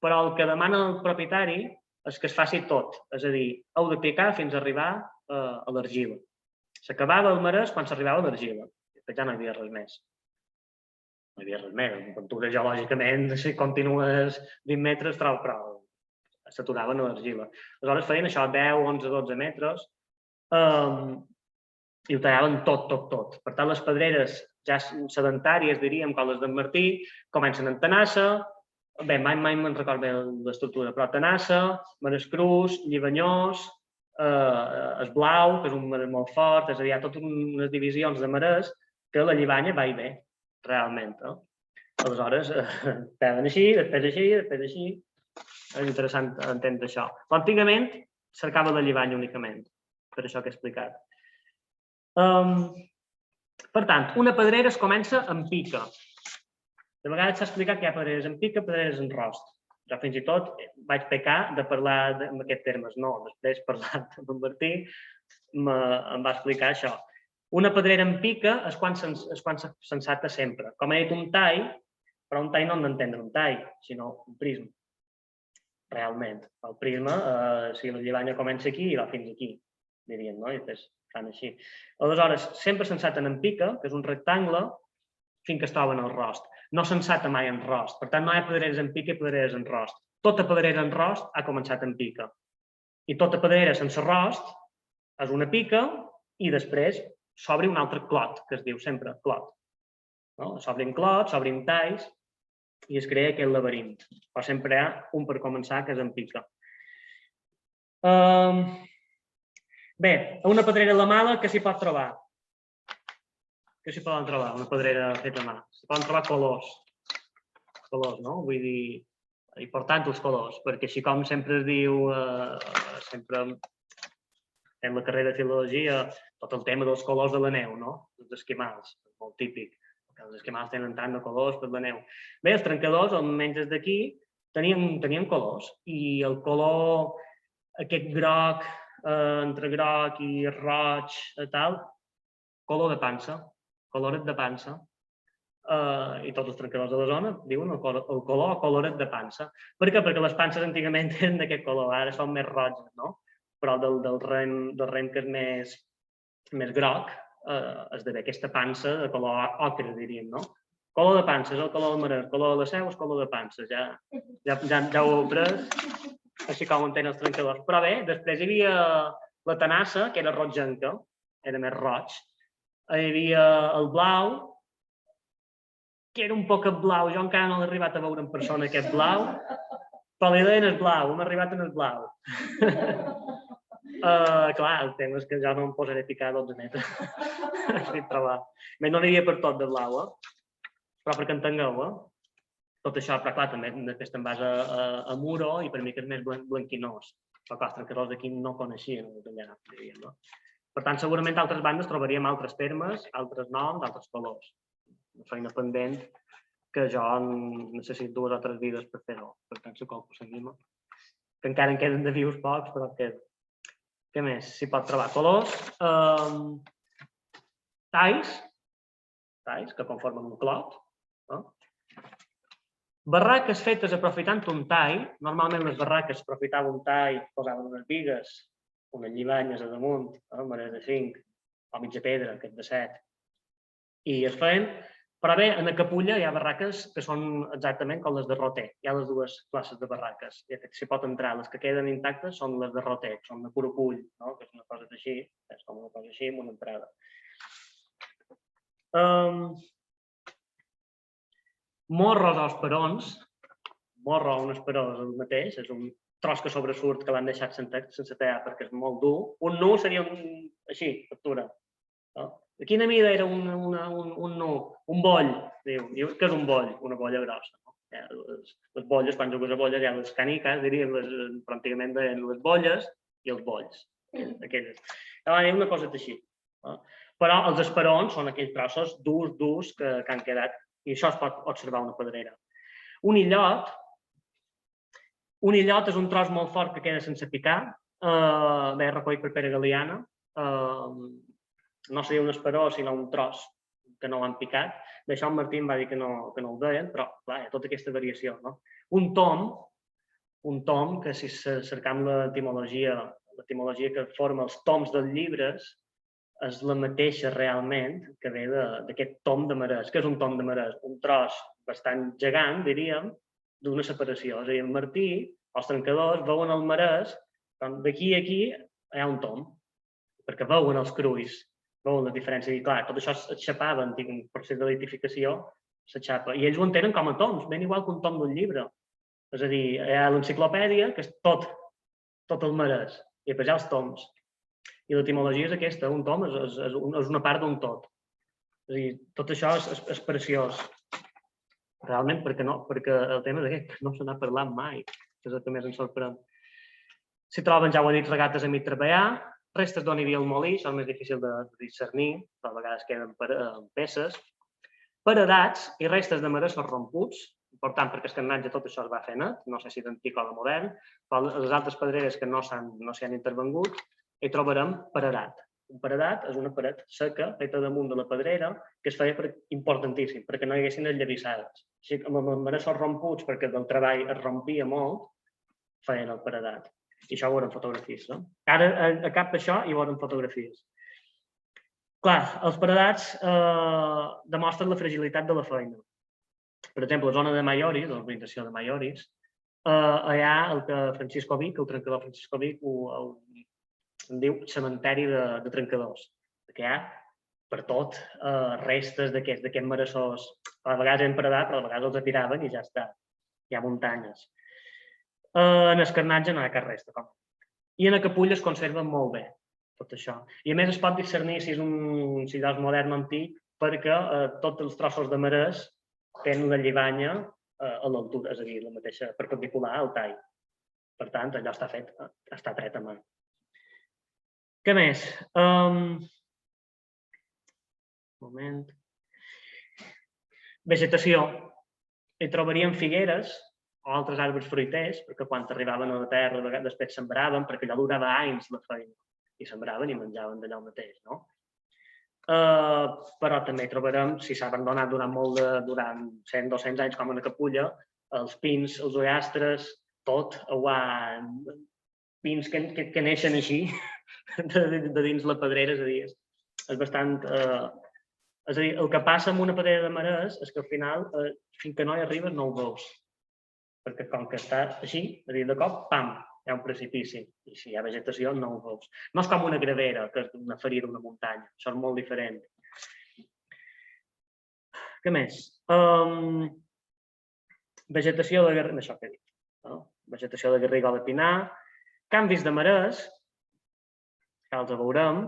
però el que demana el propietari és que es faci tot. És a dir, heu de picar fins a arribar a l'argila. S'acabava el marès quan s'arribava a l'argila, que ja no hi havia res més. No hi havia res més. En pintura, geològicament, si continues 20 metres, però s'aturaven a l'argila. Aleshores feien això, 10, 11, 12 metres, i ho tallaven tot. Per tant, les pedreres ja sedentàries, diríem, com les d'en Martí, comencen en tenassa, bé, mai me'n record bé l'estructura, però tenassa, marès crus, llibanyós, esblau, que és un marès molt fort, és a dir, hi ha totes unes divisions de marès que la llibanya va i ve, realment. Aleshores, feien així, després així. És interessant entendre això. Però antigament cercava la llibanya únicament, per això que he explicat. Per tant, una pedrera es comença amb pica. De vegades s'ha explicat que hi ha pedreres en pica, pedreres en rost. Jo fins i tot vaig pecar de parlar en aquests termes. No, després parlant amb en Martí em va explicar això. Una pedrera en pica és quan s'ensata sempre. Com he dit, un tall, però un tall no hem d'entendre un tall, sinó un prisma. Realment. El prisma, si la llibanya comença aquí i va fins aquí, diríem, no? I després fan així. Aleshores, sempre s'ensaten en pica, que és un rectangle, fins que es troben el rost. No s'ensata mai en rost. Per tant, no hi ha pedreres en pica i pedreres en rost. Tota pedrera en rost ha començat en pica. I tota pedrera sense rost és una pica i després s'obre un altre clot, que es diu sempre clot. S'obrin clots, s'obrin talls, i es crea aquest laberint. Però sempre hi ha un per començar, que és en pica. Bé, a una pedrera a la mala, què s'hi pot trobar? Què s'hi poden trobar, una pedrera feta a mà? S'hi poden trobar colors. Colors, no? Vull dir, importants els colors, perquè així com sempre es diu, sempre en la carrera de filologia, tot el tema dels colors de la neu, no? Els esquimals, molt típic. Els esquimals tenen tant de colors per la neu. Bé, els trencadors, almenys des d'aquí, tenien colors. I el color, aquest groc, entre groc i roig, tal, color de pansa, coloret de pansa. I tots els trencadors de la zona diuen el color coloret de pansa. Per què? Perquè les panses antigament eren d'aquest color, ara són més roges, no? Però del ren que és més groc, esdevé aquesta pansa de color ocre, diríem, no? Color de pansa és el color del marès, color de la seu és color de pansa, ja ho heu pres, així com ho entenen els trencadors. Però bé, després hi havia la tenassa, que era rogenca, era més roig, hi havia el blau, que era un poc blau, jo encara no l'he arribat a veure en persona aquest blau, però la idea és blau, hem arribat en el blau. Clar, el tema és que ja no em posaré a picar 12 metres. No n'hi havia per tot de blau, però perquè entengueu, tot això, però clar, també després te'n vas a Muro i per mi que és més blanquinós. Però clar, els trencadors d'aquí no coneixien el d'allà, diríem. Per tant, segurament altres bandes trobaríem altres termes, altres noms, altres colors. Una feina pendent que jo necessito 2 o 3 vides per fer-ho. Per tant, si qualcú s'anima. Que encara en queden de vius pocs, però que... Què més? S'hi pot trobar colors, talls que conformen un clot, barraques fetes aprofitant un tall. Normalment les barraques aprofitaven un tall, posaven unes bigues, unes llibanyes a damunt, marès de 5, o mitja pedra, aquest de 7, i es feien. Però bé, a Capulla hi ha barraques que són exactament com les de Roter. Hi ha les dues classes de barraques. I s'hi pot entrar. Les que queden intactes són les de Roter, que són de puro pull, no? Que és una cosa així, és com una cosa així, amb una entrada. Morros o esperons. Morro o un esperó és el mateix, és un tros que sobresurt que l'han deixat sense tallar perquè és molt dur. Un nu seria així, factura. No? De quina mida era un nu? Un boll, diu. Què és un boll? Una bolla grossa. No? Les bolles, quan jugues a bolles, hi ha les caniques, diríem, pràcticament deien les bolles i els bolls. Aquelles. Una cosa així. No? Però els esperons són aquells trossos durs que han quedat, i això es pot observar una pedrera. Un illot és un tros molt fort que queda sense picar, bé recollit per Pere Galiana, no seria un esperó, sinó un tros que no l'han picat. D'això en Martí em va dir que no ho deien, però clar, hi ha tota aquesta variació. No? Un tom, que si cercam l'etimologia que forma els toms dels llibres, és la mateixa realment que ve d'aquest tom de marès. Què és un tom de marès? Un tros bastant gegant, diríem, d'una separació. És a dir, en Martí, els trencadors veuen el marès, d'aquí a aquí hi ha un tom, perquè veuen els crulls, veuen la diferència. I clar, tot això es xapava en un procés de litificació, s'aixapa. I ells ho entenen com a toms, ben igual que un tom d'un llibre. És a dir, hi ha l'enciclopèdia, que és tot el marès, i després hi ha els toms. I l'etimologia és aquesta, un tom és una part d'un tot. És a dir, tot això és preciós. Realment, perquè el tema és que no se n'ha parlat mai, que és el que més ens sorprèn. S'hi troben, ja ho he dit, regates a mig treballar, restes d'on hi havia el molí, això és més difícil de discernir, però a vegades queden peces, paredats i restes de marassos romputs, important perquè escarnatge tot això es va fer net, no sé si d'antic o de modern, però les altres pedreres que no s'hi han intervengut, hi trobarem paredat. Un paredat és una paret seca, feta damunt de la pedrera, que es feia importantíssim, perquè no hi haguessin enllevissades. Així que amb els marassos romputs, perquè del treball es rompia molt, feien el paredat. I això ho veurem fotografies, no? Ara, a cap d'això hi veurem fotografies. Clar, els paredats demostren la fragilitat de la feina. Per exemple, la zona de Maioris, de l'organització de Maioris, allà el que Francisco Vic, el trencador Francisco Vic, en diu cementeri de trencadors, perquè hi ha per tot restes d'aquests marassors. A vegades hem paredat, però a vegades els atiraven i ja està. Hi ha muntanyes. En escarnatge no hi ha cap resta. I en Capulla es conserva molt bé tot això. I a més es pot discernir si és modern o antic perquè tots els trossos de marès tenen la lливanya a l'altura, és a dir, la mateixa perpendicular al tall. Per tant, allò està tret a mà. Què més? Un moment. Vegetació. Hi trobaríem figueres o altres arbres fruiters, perquè quan arribaven a la terra després sembraven, perquè allò durava anys la feina, i sembraven i menjaven d'allò mateix, no? Però també trobarem, si s'ha abandonat durant 100-200 anys, com a Capulla, els pins, els ullastres, tot, pins que neixen així, de dins la pedrera, és a dir, és bastant... És a dir, el que passa amb una pedrera de marès és que al final, fins que no hi arribes, no ho veus. Perquè com que està així, és a dir, de cop, pam, hi ha un precipici. I si hi ha vegetació, no ho veus. No és com una gravera, que és una ferida, una muntanya. Això és molt diferent. Què més? Vegetació de Garriga, això que he dit. Vegetació de Garriga o de Pinar. Canvis de marès, que els veurem,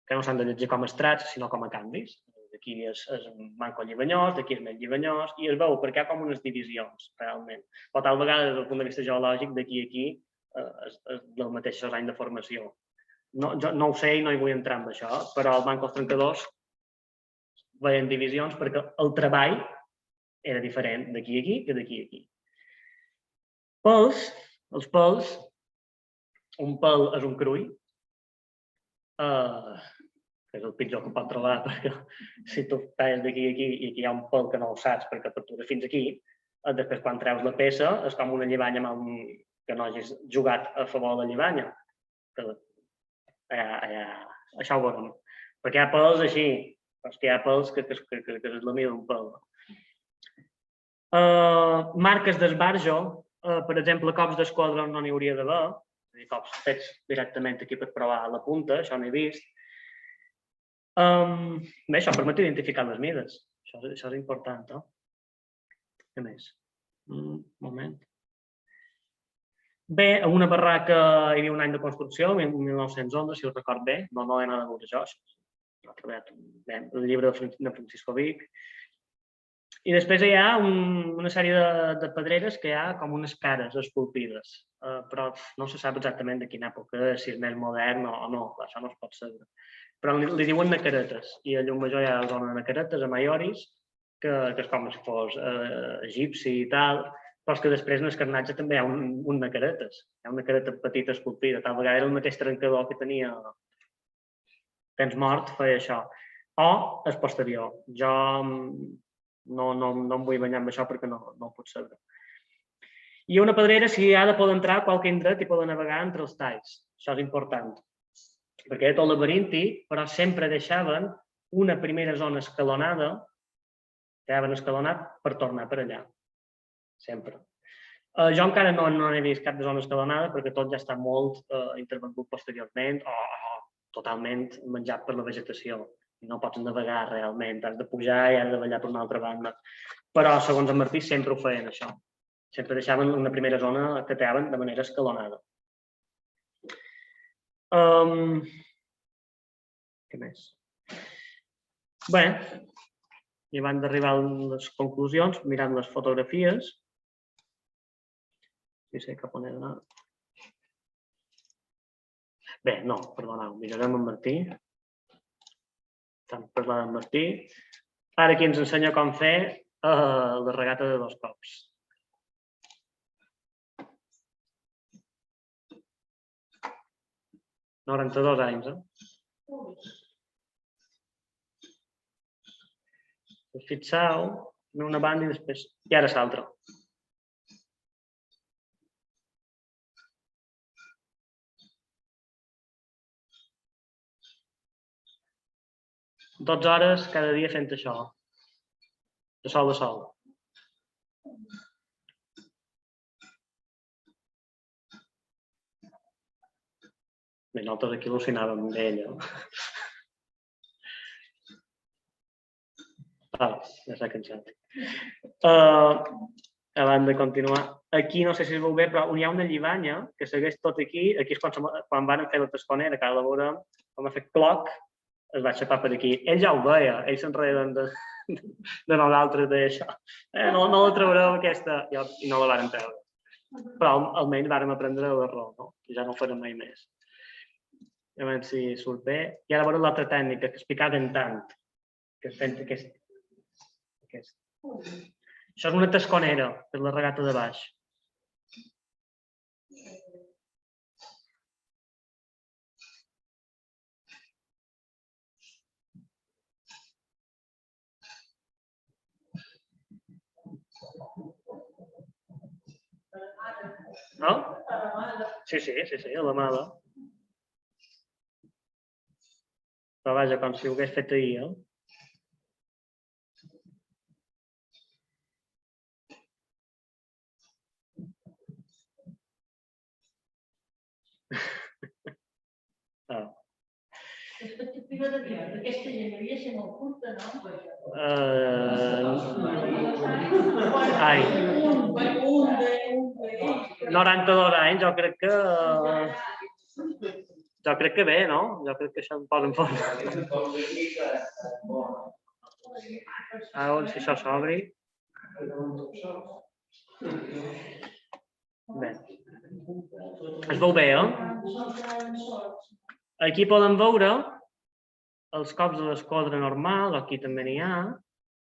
que no s'han de llegir com a estrats, sinó com a canvis. D'aquí és manco llibanyós, d'aquí és menys llibanyós, i es veu perquè hi ha com unes divisions, realment. Però tal vegada, des del punt de vista geològic, d'aquí a aquí és del mateix any de formació. Jo no ho sé i no hi vull entrar en això, però el banc dels trencadors veien divisions perquè el treball era diferent d'aquí a aquí que d'aquí a aquí. Pèls, els pèls, un pèl és un crull, que és el pitjor que pot trobar, perquè si tu talles d'aquí a aquí i aquí hi ha un pèl que no el saps perquè factura fins aquí, després quan treus la peça és com una lливanya que no hagis jugat a favor de la lливanya. això ho veurem. Perquè hi ha pels així, però hi ha pels que es la mida un pel. Marques d'esbarjo, per exemple, cops d'esquadra no n'hi hauria d'haver, cops fets directament aquí per provar la punta, això no he vist. Bé, això permet identificar les mides, això és important. Què més? Un moment. Bé, a una barraca hi havia un any de construcció, 1911, si us record bé, no he anat a veure jo, he treballat el llibre de Francisco Vic. I després hi ha una sèrie de pedreres que hi ha com unes cares esculpides, però no se sap exactament de quina època, si és més modern o no, això no es pot saber. Però li diuen nacaretes, i a Llum Major hi ha la zona de nacaretes, a Maioris, que és com si fos egipci i tal, però que després en el carnatge també hi ha un nacaretes, hi ha una nacareta petita esculpida, tal vegada era el mateix trencador que tenia temps mort, feia això. O el posterior. Jo no em vull banyar amb això perquè no ho puc saber. I una pedrera, si ha de poder entrar a qualque indret i poder navegar entre els talls. Això és important. Perquè era tot laberíntic, però sempre deixaven una primera zona escalonada, quedaven escalonat per tornar per allà. Sempre. Jo encara no he vist cap de zona escalonada perquè tot ja està molt intervengut posteriorment o totalment menjat per la vegetació. No pots navegar realment, has de pujar i has de ballar per una altra banda. Però, segons en Martí, sempre ho feien això. Sempre deixaven una primera zona que creaven de manera escalonada. Què més? Bé, i abans d'arribar a les conclusions, mirant les fotografies, si sé cap on he d'anar. Bé, no, perdoneu, mirarem en Martí. Estem parlant amb Martí. Ara aquí ens ensenya com fer la regata de 2 cops. ...92 anys, Fixeu, una banda i després... I ara l'altra. ...12 hores cada dia fent això. De sol a sol. Bé, nosaltres aquí al·lucinàvem amb ella. Ja s'ha cansat. Abans de continuar, aquí no sé si es veu bé, però hi ha una lливanya que segueix tot aquí. Aquí és quan van fer la tasconera, que ara la veurem, com ha fet cloc, es va aixafar per aquí. Ell ja ho veia, ells s'enreden de nosaltres d'això. No la traureu aquesta, i no la varen treure. Però almenys vàrem aprendre l'error, no? I ja no ho farem mai més. A veure si surt bé. I ara veurem l'altra tècnica, que es picaven tant, que es fent aquest. Això és una tasconera, que és la regata de baix. No? Sí, a la mala. Però vaja, com si ho hagués fet ahir, Aquesta gent devia ser molt curta, no? Ai. 92 anys, jo crec que bé, no? Jo crec que això em posa en forma. A veure si això s'obri. Bé. Es veu bé, Aquí podem veure els cops de l'esquadra normal, aquí també n'hi ha,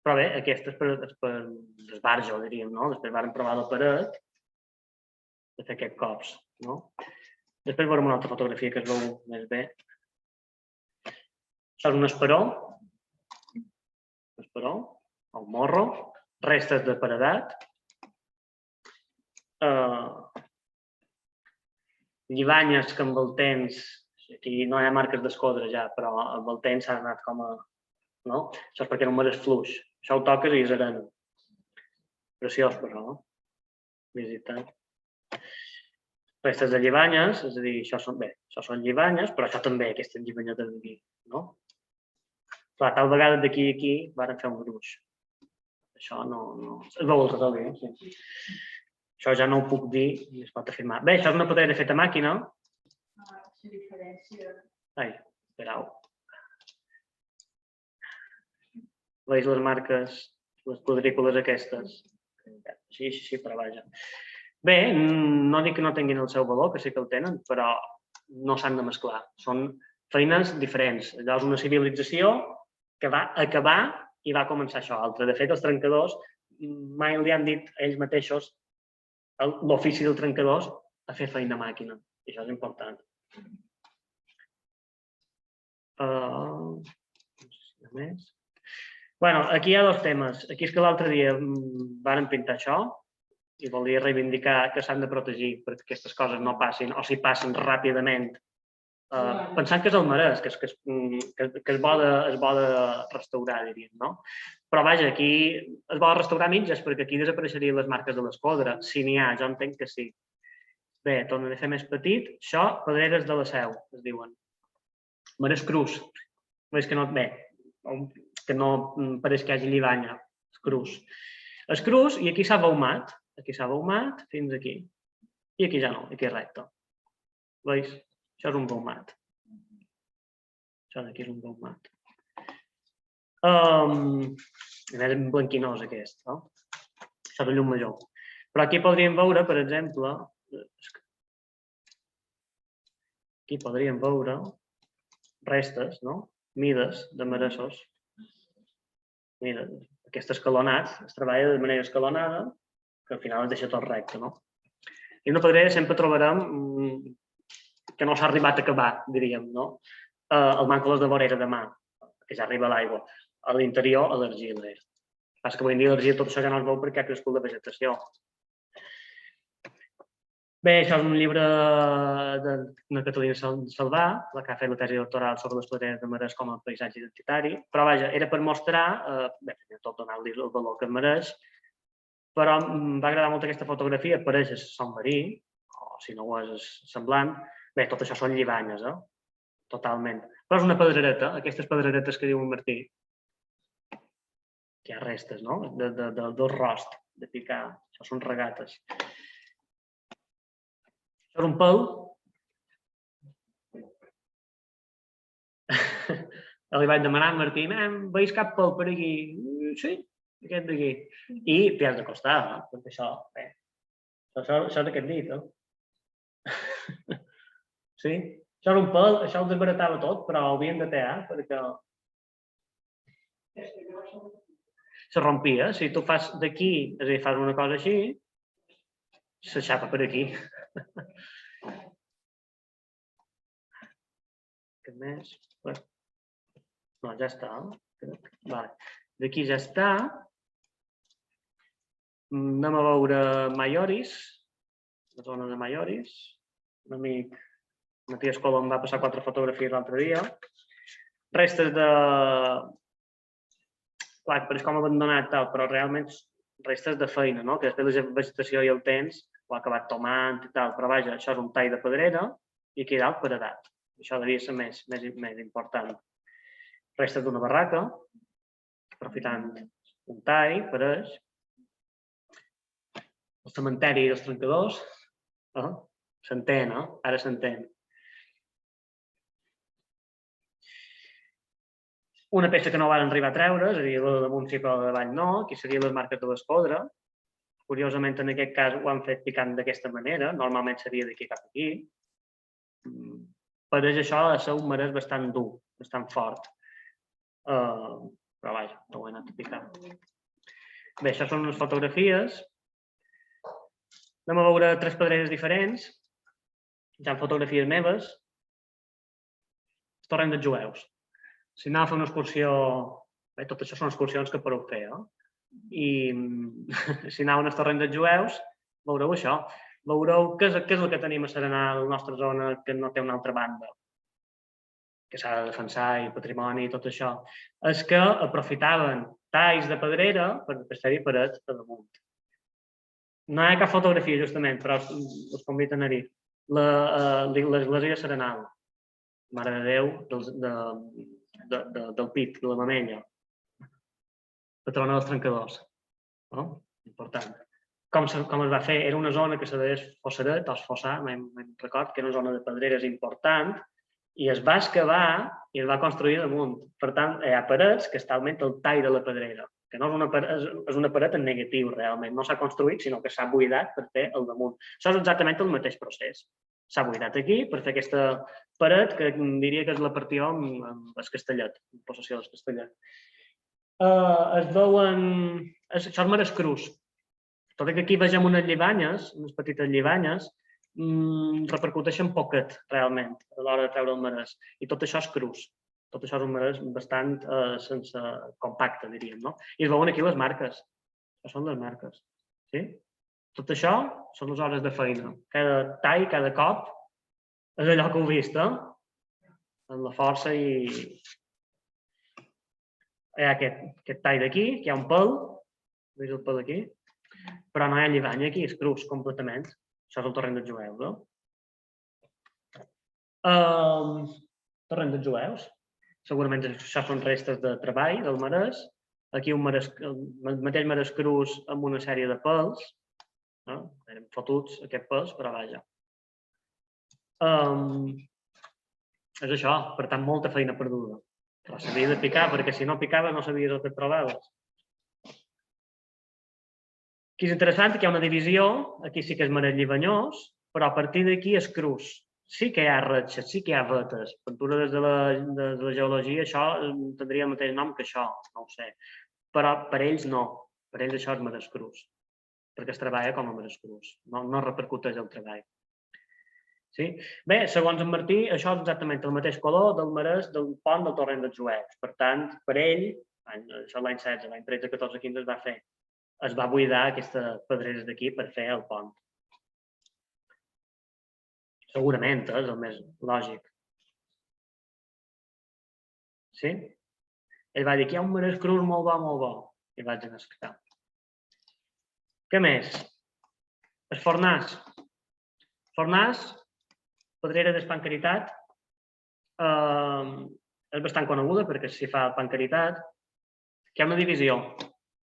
però bé, aquest és per l'esbarjo, diríem, no? Després vàrem provar la paret de fer aquests cops, no? Després veurem una altra fotografia que es veu més bé. Això és un esperó, el morro, restes de paredat, lливanyes que amb el temps Aquí no hi ha marques d'escodra ja, però amb el temps s'ha anat com a... No? Això és perquè només és fluix. Això ho toques i és arena. Preciós, però, no? Visitant. Restes de lливanyes, és a dir, això són lливanyes, però això també, aquestes llivanyetes d'aquí, no? Clar, tal vegada d'aquí a aquí van fer un gruix. Això no... Es veu el resolvi, sí. Això ja no ho puc dir ni es pot afirmar. Bé, això és una pedrera feta a màquina. La diferència. Ai, esperau. Veus les marques, les quadrícules aquestes? Sí, però vaja. Bé, no dic que no tinguin el seu valor, que sí que el tenen, però no s'han de mesclar. Són feines diferents. Allò és una civilització que va acabar i va començar això altre. De fet, els trencadors mai li han dit a ells mateixos l'ofici del trencadors a fer feina a màquina. I això és important. No sé si hi ha més. Bueno, aquí hi ha dos temes. Aquí és que l'altre dia van pintar això i volia reivindicar que s'han de protegir perquè aquestes coses no passin o si passen ràpidament. Pensant que és el marès, que és bo de restaurar, diríem, no? Però vaja, aquí es vol restaurar mitges perquè aquí desapareixerien les marques de l'escodra. Si n'hi ha, jo entenc que sí. Bé, tornem a fer més petit. Això, pedreres de la Seu, es diuen. Marès crus. Veus que no... Bé, que no pareix que hi hagi lливanya. És crus. És crus i aquí s'ha baumat. Aquí s'ha baumat fins aquí. I aquí ja no, aquí és recte. Veus? Això és un baumat. Això d'aquí és un baumat. A més, és blanquinós aquest, no? Això és de llum major. Però aquí podríem veure, per exemple, aquí podríem veure restes, no? Mides de maressos. Mira, aquest escalonat es treballa de manera escalonada, que al final es deixa tot recte, no? I una pedrera sempre trobarem que no s'ha arribat a acabar, diríem, no? El manco de vorera de mà, que ja arriba l'aigua. A l'interior, a l'argila. Passa que avui en dia l'argila tot això ja no es veu perquè ha crescut la vegetació. Bé, això és un llibre de Catalina Salvà, la que ha fet la tesi doctoral sobre les pedreres de marès com a paisatge identitari, però vaja, era per mostrar, bé, tot donar-li el valor que mereix, però em va agradar molt aquesta fotografia, pareix son marí, o si no ho és semblant. Bé, tot això són lливanyes, totalment. Però és una pedrereta, aquestes pedreretes que diu en Martí, que hi ha restes, no?, del rost, de picar, això són regates. Això és un pèl. Li vaig demanar a Martí, veus cap pèl per aquí? Sí, aquest d'aquí. I t'hi has d'acostar, no? Perquè això, bé, això és d'aquest dit, no? Sí? Això és un pèl, això ho desbaratava tot, però ho havien de tallar perquè se rompia. Si tu fas d'aquí, és a dir, fas una cosa així, s'aixapa per aquí. Què més? No, ja està. D'aquí ja està. Anem a veure Maioris, la zona de Maioris. Un amic, Matías Colom, va passar 4 fotografies l'altre dia. Restes de... Clar, pareix com abandonat, tal, però realment restes de feina, no? Que després la vegetació i el temps ho ha acabat tomant i tal, però vaja, això és un tall de pedrera i aquí dalt paredat. Això devia ser més important. Restes d'una barraca, aprofitant un tall, pareix. El cementeri dels trencadors, s'entén, ara s'entén. Una peça que no van arribar a treure, és a dir, la damunt sí, però de davant no, aquí serien les marques de l'escodra. Curiosament, en aquest cas ho han fet picant d'aquesta manera, normalment seria d'aquí cap aquí. Pareix això de ser un marès bastant dur, bastant fort. Però vaja, no ho he anat a picar. Bé, això són unes fotografies. Anem a veure 3 pedreres diferents. Ja en fotografies meves. El torrent dels jueus. Si anava a fer una excursió... Bé, tot això són excursions que podeu fer, I si anaven als torrents dels jueus, veureu això. Veureu què és el que tenim a Serenar, a la nostra zona, que no té una altra banda. que s'ha de defensar i patrimoni i tot això, és que aprofitaven talls de pedrera per fer-hi parets a damunt. No hi ha cap fotografia, justament, però us convido a anar-hi. L'església de Serenal, Mare de Déu del Pit, de la Mamella, patrona dels trencadors. No? Important. Com es va fer? Era una zona que se deia Fossaret, o Fossar, me'n record, que era una zona de pedreres important, i es va excavar i es va construir damunt. Per tant, hi ha parets que estalment el tall de la pedrera, que no és una paret en negatiu, realment. No s'ha construït, sinó que s'ha buidat per fer el damunt. Això és exactament el mateix procés. S'ha buidat aquí per fer aquesta paret, que diria que és la partió amb el Castellet, en possessió del Castellet. Es veuen... Això és Marescrús. Tot i que aquí vegem unes llibanyes, unes petites llibanyes, repercuteixen poquet, realment, a l'hora de treure el marès. I tot això és crus. Tot això és un marès bastant sense compacte, diríem, no? I es veuen aquí les marques. Això són les marques. Sí? Tot això són les hores de feina. Cada tall, cada cop, és allò que heu vist, amb la força i... Hi ha aquest tall d'aquí, que hi ha un pèl, veus el pèl aquí? Però no hi ha llibanya aquí, és crus completament. Això és el torrent dels jueus, no? Torrent dels jueus. Segurament això són restes de treball del marès. Aquí el mateix Marescrús amb una sèrie de pèls. Eren fotuts aquests pèls, però vaja. És això, per tant, molta feina perduda. Però s'havia de picar, perquè si no picaves no sabies el que et trobaves. Aquí és interessant que hi ha una divisió, aquí sí que és marès llibanyós, però a partir d'aquí és crus. Sí que hi ha retxes, sí que hi ha vetes. Pintura des de la geologia, això tindria el mateix nom que això, no ho sé. Però per ells no, per ells això és Marescrús, perquè es treballa com a Marescrús, no repercuteix el treball. Sí? Bé, segons en Martí, això és exactament el mateix color del marès del pont del torrent dels jueus. Per tant, per ell, això l'any 16, l'any 13, 14, 15 es va fer. Es va buidar aquestes pedreres d'aquí per fer el pont. Segurament, és el més lògic. Sí? Ell va dir que hi ha un Marescrús molt bo, i vaig anar a explicar. Què més? El Fornàs. Fornàs, pedrera d'Espancaritat, és bastant coneguda perquè s'hi fa Pancaritat, que hi ha una divisió.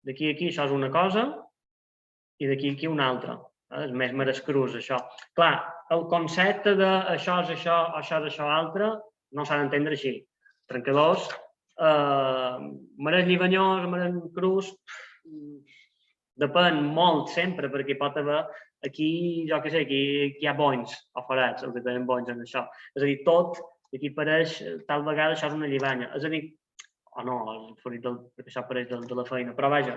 D'aquí a aquí això és una cosa i d'aquí a aquí una altra. És més Marescrús, això. Clar, el concepte de això és això o això és això altre no s'ha d'entendre així. Trencadors, marès llibanyós, marès crus, depèn molt sempre, perquè pot haver aquí, jo què sé, aquí hi ha bonys o forats, el que tenen bonys en això. És a dir, tot, aquí apareix, tal vegada això és una llibanya. És a dir, o no, perquè això apareix de la feina, però vaja,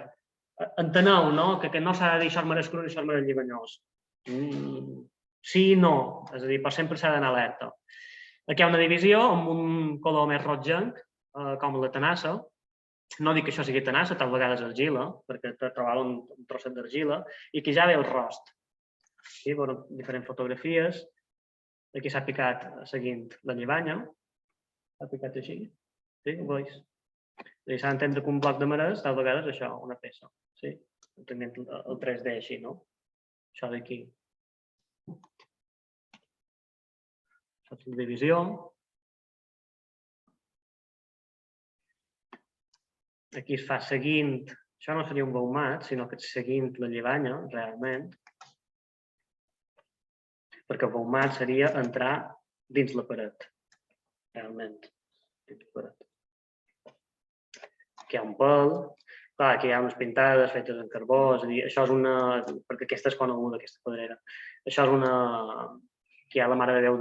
enteneu, no?, que no s'ha de dir això és Marescrús i això és marès llibanyós. Sí i no, és a dir, però sempre s'ha d'anar alerta. Aquí hi ha una divisió amb un color més rogenc, com la tenassa. No dic que això sigui tenassa, tal vegada és argila, perquè trobava un trosset d'argila, i aquí ja ve el rost. Aquí veurem diferents fotografies. Aquí s'ha picat seguint la llibanya. S'ha picat així. Sí, ho veus? S'ha d'entendre que un bloc de marès, tal vegada és això, una peça. Sí, entenent el 3D així, no? Això d'aquí. Això és la divisió. Aquí es fa seguint, això no seria un baumat, sinó que és seguint la llibanya, realment. Perquè el baumat seria entrar dins la paret, realment, dins la paret. Aquí hi ha un pèl, clar, aquí hi ha unes pintades fetes en carbó, és a dir, això és una... perquè aquesta és coneguda, aquesta pedrera. Això és una... Aquí hi ha la Mare de Déu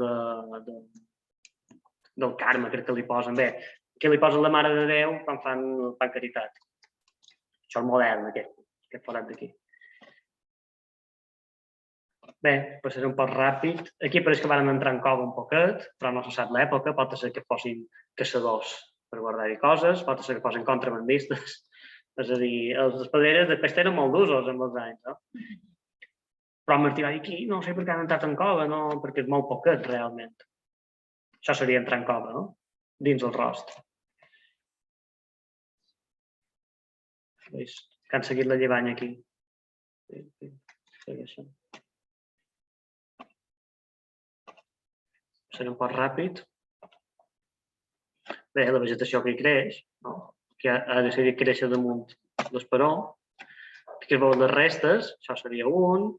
del Carme, crec que li posen. Bé, aquí li posen la Mare de Déu quan fan Pancaritat. Això és modern, aquest forat d'aquí. Bé, per ser un poc ràpid, aquí pareix que van entrar en cova un poquet, però no se sap l'època, pot ser que fossin caçadors per guardar-hi coses, pot ser que fossin contrabandistes. És a dir, les pedreres després tenen molt d'usos amb els anys, no? Però Martí va dir aquí, no sé per què han entrat en cova, no, perquè és molt poquet, realment. Això seria entrar en cova, no? dins el rostre. Veus que han seguit la llevanya aquí. Serà un poc ràpid. Bé, la vegetació que hi creix, no? Que ha decidit créixer damunt l'esperó. Aquí es veuen les restes, això seria un,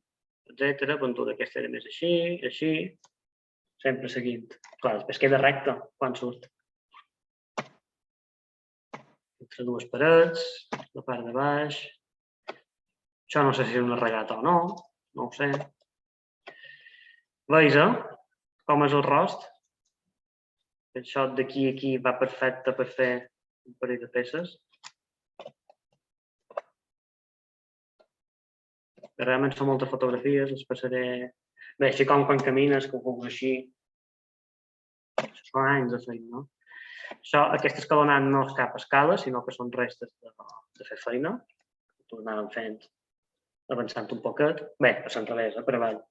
etc. Ventura aquesta era més així, així, sempre seguint. Clar, després queda recte quan surt. Entre dues parets, la part de baix. Això no sé si és una regata o no, no ho sé. Veus, com és el rost? Això d'aquí a aquí va perfecte per fer un parell de peces. Realment són moltes fotografies, les passaré... Bé, així com quan camines, que ho veus així. Són anys de feina, no? Això, aquest escalonat no és cap escala, sinó que són restes de fer feina. Ho anàvem fent, avançant un poquet. Bé, a l'enrevés, per avall.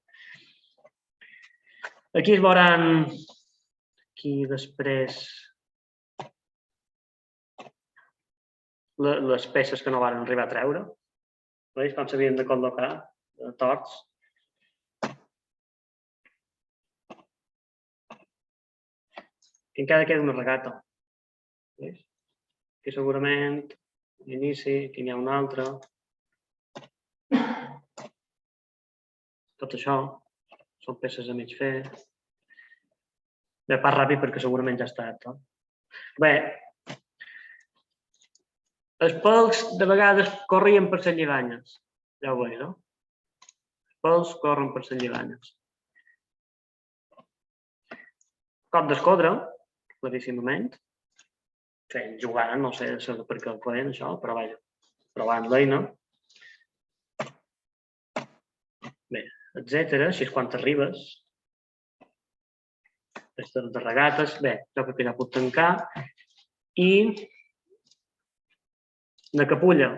Aquí es veuran, aquí després, les peces que no van arribar a treure. Veus com s'havien de col·locar, torts. Aquí encara queda una regata. Veus? Aquí segurament, l'inici, aquí n'hi ha una altra. Tot això són peces a mig fer. Bé, pas ràpid perquè segurament ja està. Bé, els pèls de vegades corrien per les lliganyes. Ja ho veus, no? Els pèls corren per les lliganyes. Cop d'escodre, claríssimament. Fent jugant, no sé per què ho feien això, però vaja, provant l'eina. Bé, etcètera, així és quan t'arribes. Aquestes de regates, bé, jo crec que ja puc tancar. I la capulla.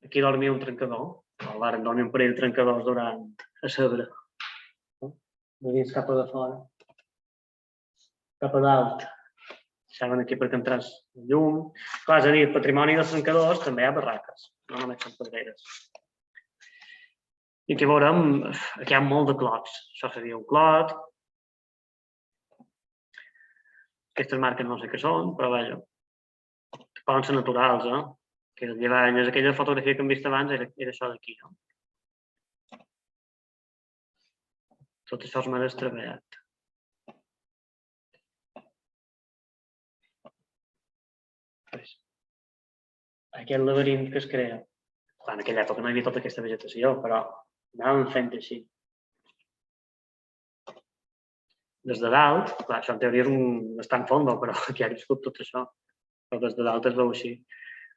Aquí dormia un trencador. Varen dormir un parell de trencadors durant a sobre. De dins cap a de fora. Cap a dalt. Deixaven aquí perquè entrés el llum. Clar, és a dir, el patrimoni dels trencadors també hi ha barraques, no només són pedreres. I aquí veurem, aquí hi ha molt de clots. Això seria un clot. Aquestes marques no sé què són, però vaja, poden ser naturals, eh? Aquella fotografia que hem vist abans era això d'aquí, no? Tot això és més treballat. Aquest laberint que es crea. Clar, en aquella època no hi havia tota aquesta vegetació, però anàvem fent així. Des de dalt, clar, això en teoria és un estant fondo, però aquí ha viscut tot això. Però des de dalt es veu així.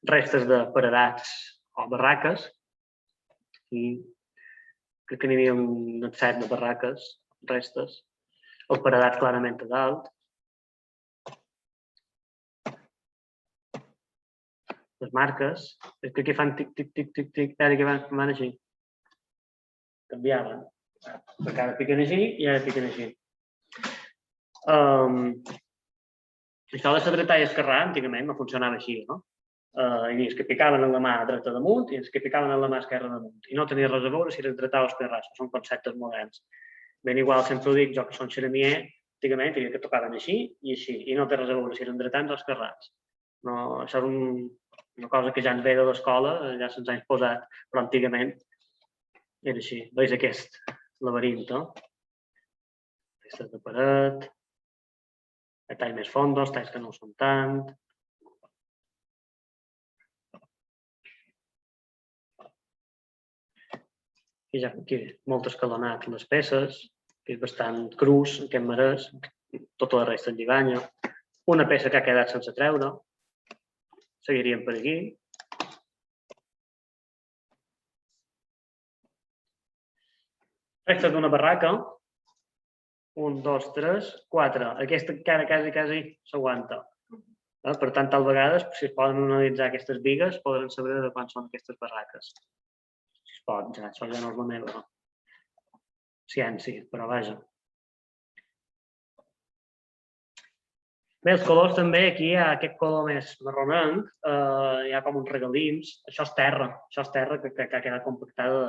Restes de paredats o barraques. I crec que n'hi havia un set de barraques, restes. El paredat clarament a dalt. Les marques, és que aquí fan tic, tic, tic, tic, tic, ara que van així. Canviaven. Perquè ara piquen així i ara piquen així. Això de la dreta i esquerrà antigament no funcionava així, no? I els que picaven en la mà dreta damunt i els que picaven en la mà esquerra damunt. I no tenia res a veure si eres dretà o esquerrà, són conceptes moderns. Ben igual, sempre ho dic, jo que són xeramier, antigament diria que tocaven així i així, i no té res a veure si eren dretans o esquerrats. No, això és una cosa que ja ens ve de l'escola, ja se'ns ha imposat, però antigament era així. Veus aquest laberint, aquestes de paret, talls més fondos, talls que no ho són tant. Aquí molt escalonat les peces, que és bastant crus, aquest marès, tota la resta en lliganya. Una peça que ha quedat sense treure. Seguiríem per aquí. Restes d'una barraca. 1, 2, 3, 4. Aquesta encara quasi s'aguanta. Per tant, tal vegades, si es poden analitzar aquestes bigues, podran saber de quan són aquestes barraques. Si es pot, ja, això ja no és la meva ciència, però vaja. Bé, els colors també, aquí hi ha aquest color més marronenc, hi ha com uns regalins, això és terra que ha quedat compactada,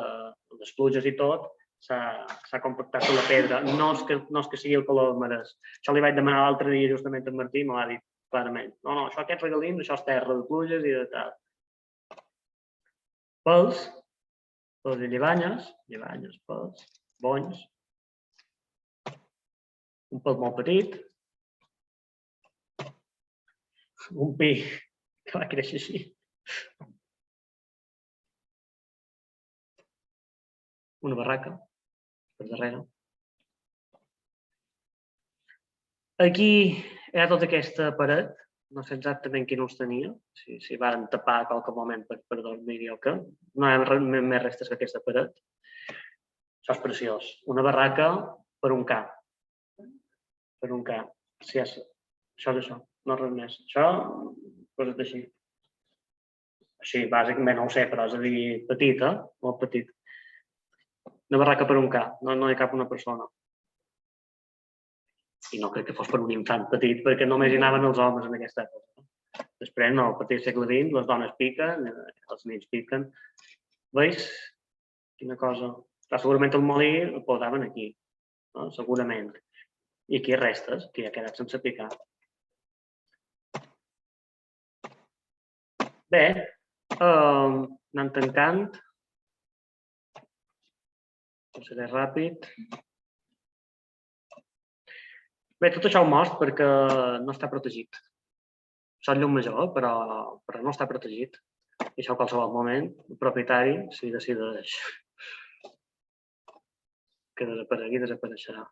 les pluges i tot, s'ha compactat amb la pedra, no és que sigui el color del marès. Això li vaig demanar l'altre dia justament a Martí i me l'ha dit clarament. No, això aquests regalins, això és terra de pluges i de tal. Pèls i llevanyes, pèls, bonys, un pèl molt petit, un pi que va créixer així. Una barraca, per darrere. Aquí hi ha tota aquesta paret, no sé exactament quin ús tenia, si van tapar a qualque moment per dormir o què. No hi ha més restes que aquesta paret. Això és preciós. Una barraca per un ca. Per un ca. Sí, això és això, no res més. Això, coses així. Així, bàsicament, no ho sé, però és a dir, petita, molt petit. Una barraca per un ca, no hi cap una persona. I no crec que fos per un infant petit, perquè només hi anaven els homes en aquesta època. Després, no, a partir del segle XX, les dones piquen, els nens piquen. Veus? Quina cosa. Segurament el molí el posaven aquí, no? Segurament. I aquí restes, que ha quedat sense picar. Bé, anant tancant. Seré ràpid. Bé, tot això ho mostra perquè no està protegit. Són llum major, però no està protegit. I això a qualsevol moment, el propietari, si decideix que desaparegui, desapareixerà.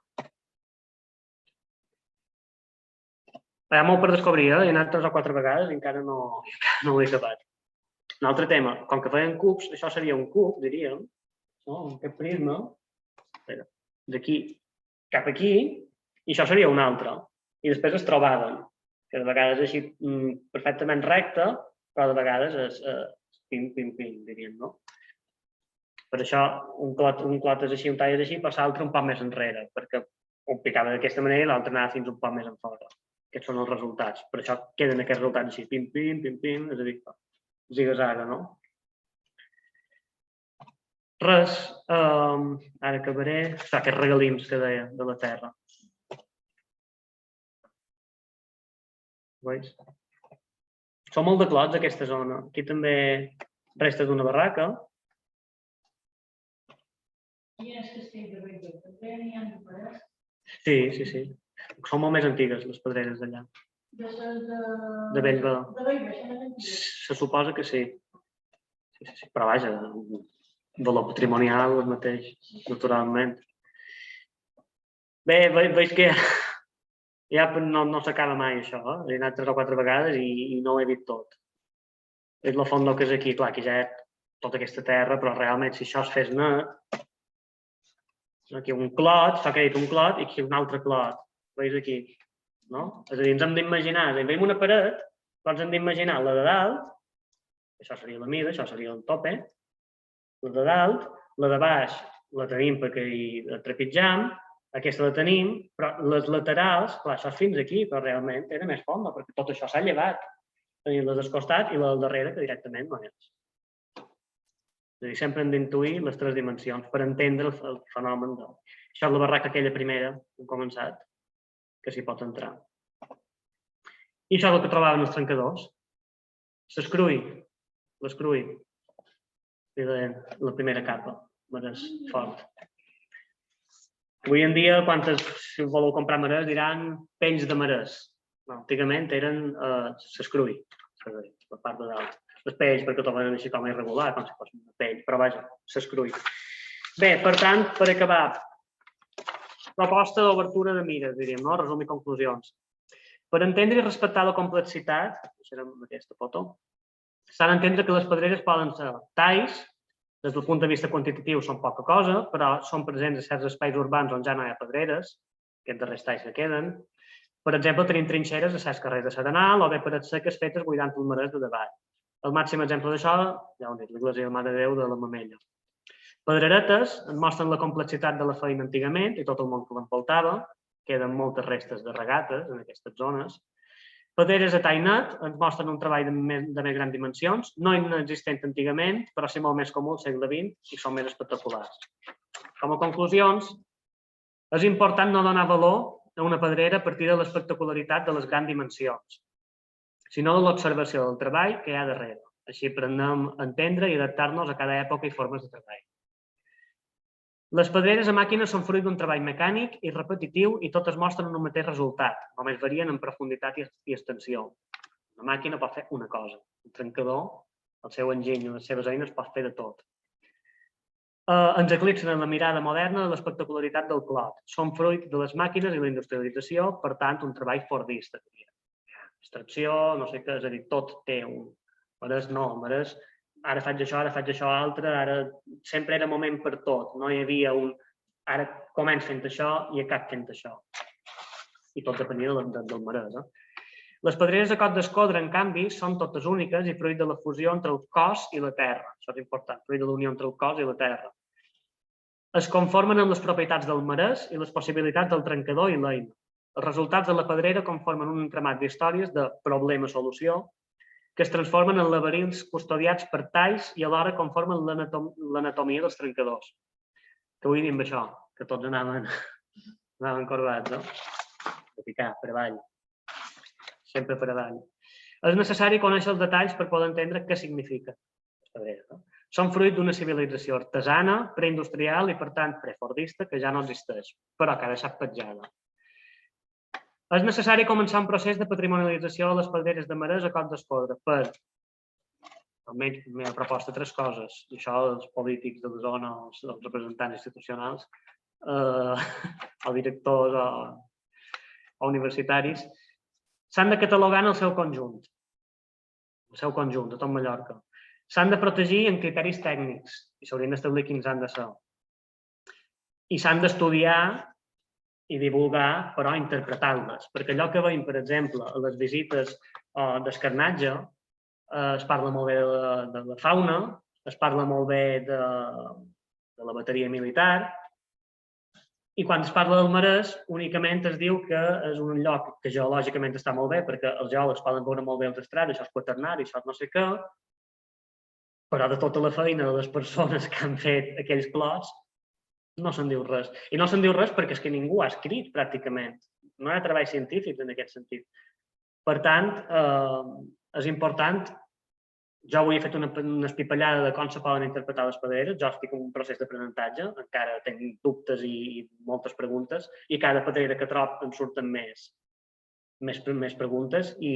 Hi ha molt per descobrir, he anat 3 o 4 vegades i encara no ho he acabat. Un altre tema, com que feien cubs, això seria un cub, diríem, aquest prisma, d'aquí cap aquí, i això seria un altre. I després es trobaven, que de vegades és així perfectament recte, però de vegades és pim, pim, pim, diríem, no? Per això un clot és així, un tall és així, però l'altre un poc més enrere, perquè un picava d'aquesta manera i l'altre anava fins un poc més enfora. Aquests són els resultats. Per això queden aquests resultats així, pim, pim, pim, pim, és a dir, ziga-zaga, no? Res, ara acabaré. Aquests regalins que deia, de la terra. Veus? Són molt de clots, aquesta zona. Aquí també restes d'una barraca. I és castell de Bellver, també n'hi ha de parets? Sí. Són molt més antigues, les pedreres d'allà. De Bellver. De Bellver, són més antigues. Se suposa que sí. Sí. Però vaja, de lo patrimonial el mateix, naturalment. Bé, veig que ja no s'acaba mai això. He anat 3 o 4 vegades i no ho he dit tot. És la font del que és aquí, clar, que ja és tota aquesta terra, però realment si això es fes net, aquí un clot, s'ha dit un clot i aquí un altre clot. Veus aquí? No? És a dir, ens hem d'imaginar, si veiem una paret, però ens hem d'imaginar la de dalt, això seria la mida, això seria el tope, la de dalt, la de baix la tenim perquè hi trepitjam, aquesta la tenim, però les laterals, clar, això és fins aquí, però realment era més fonda, perquè tot això s'ha llevat. Tenim les del costat i la del darrere, que directament no és. És a dir, sempre hem d'intuir les 3 dimensions per entendre el fenomen. Això és la barraca aquella primera, que hem començat, que s'hi pot entrar. I això és el que trobaven els trencadors. L'escrull. La primera capa, marès fort. Avui en dia, si voleu comprar marès, diran pells de marès. Antigament eren l'escrull, la part de dalt. Les pells, perquè tot eren així com irregular, com si fos una pell, però vaja, l'escrull. Bé, per tant, per acabar, proposta d'obertura de mires, diríem, no? Resum i conclusions. Per entendre i respectar la complexitat, serà aquesta foto, s'ha d'entendre que les pedreres poden ser talls, des del punt de vista quantitatiu són poca cosa, però són presents a certs espais urbans on ja no hi ha pedreres, aquests darrers talls que queden. Per exemple, tenim trinxeres a certs carrers de Serenal o bé parets seques fetes buidant el marès de davall. El màxim exemple d'això, ja ho he dit, l'església de la Mare de Déu de la Mamella. Pedreretes ens mostren la complexitat de la feina antigament i tot el món que l'envoltava. Queden moltes restes de regates en aquestes zones. Pedreres a Tainet ens mostren un treball de més grans dimensions, no inexistent antigament, però sí molt més comú al segle XX i són més espectaculars. Com a conclusions, és important no donar valor a una pedrera a partir de l'espectacularitat de les grans dimensions, sinó de l'observació del treball que hi ha darrere. Així aprenem a entendre i adaptar-nos a cada època i formes de treball. Les pedreres a màquina són fruit d'un treball mecànic i repetitiu i totes mostren un mateix resultat, només varien en profunditat i extensió. Una màquina pot fer una cosa. Un trencador, el seu enginy i les seves eines pot fer de tot. Ens eclipsen en la mirada moderna de l'espectacularitat del clot. Són fruit de les màquines i la industrialització, per tant, un treball fordista. Abstracció, no sé què, és a dir, tot té un... Marès no, marès, ara faig això altre, ara sempre era moment per tot. No hi havia un... Ara començo fent això i acabo fent això. I tot depenia del marès. Les pedreres a Cot d'Escodre, en canvi, són totes úniques i fruit de la fusió entre el cos i la terra. Això és important, fruit de la unió entre el cos i la terra. Es conformen amb les propietats del marès i les possibilitats del trencador i l'eina. Els resultats de la pedrera conformen un entramat d'històries de problema-solució que es transformen en laberints custodiats per talls i alhora conformen l'anatomia dels trencadors. Què vull dir amb això? Que tots anaven corbats, no? De picar, per avall. Sempre per avall. És necessari conèixer els detalls per poder entendre què significa les pedreres. No? Són fruit d'una civilització artesana, preindustrial i, per tant, prefordista, que ja no existeix, però que ha deixat petjada. És necessari començar un procés de patrimonialització de les pedreres de marès a Cot d'Escodre per, almenys, la meva proposta, 3 coses. I això els polítics de la zona, els representants institucionals, o directors o universitaris, s'han de catalogar en el seu conjunt. De tot Mallorca. S'han de protegir en criteris tècnics i s'haurien d'establir quins han de ser. I s'han d'estudiar i divulgar, però interpretar-les. Perquè allò que veiem, per exemple, a les visites d'escarnatge, es parla molt bé de la fauna, es parla molt bé de la bateria militar, i quan es parla del marès, únicament es diu que és un lloc que geològicament està molt bé, perquè els geòlegs poden veure molt bé els estrats, això és quaternari, això és no sé què, però de tota la feina de les persones que han fet aquells clots, no se'n diu res. I no se'n diu res perquè és que ningú ha escrit, pràcticament. No hi ha treball científic en aquest sentit. Per tant, és important. Jo avui he fet una espipallada de com se poden interpretar les pedreres. Jo estic en un procés d'aprenentatge. Encara tinc dubtes i moltes preguntes. I cada pedrera que trob em surten més preguntes. I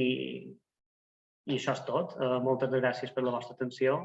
això és tot. Moltes gràcies per la vostra atenció.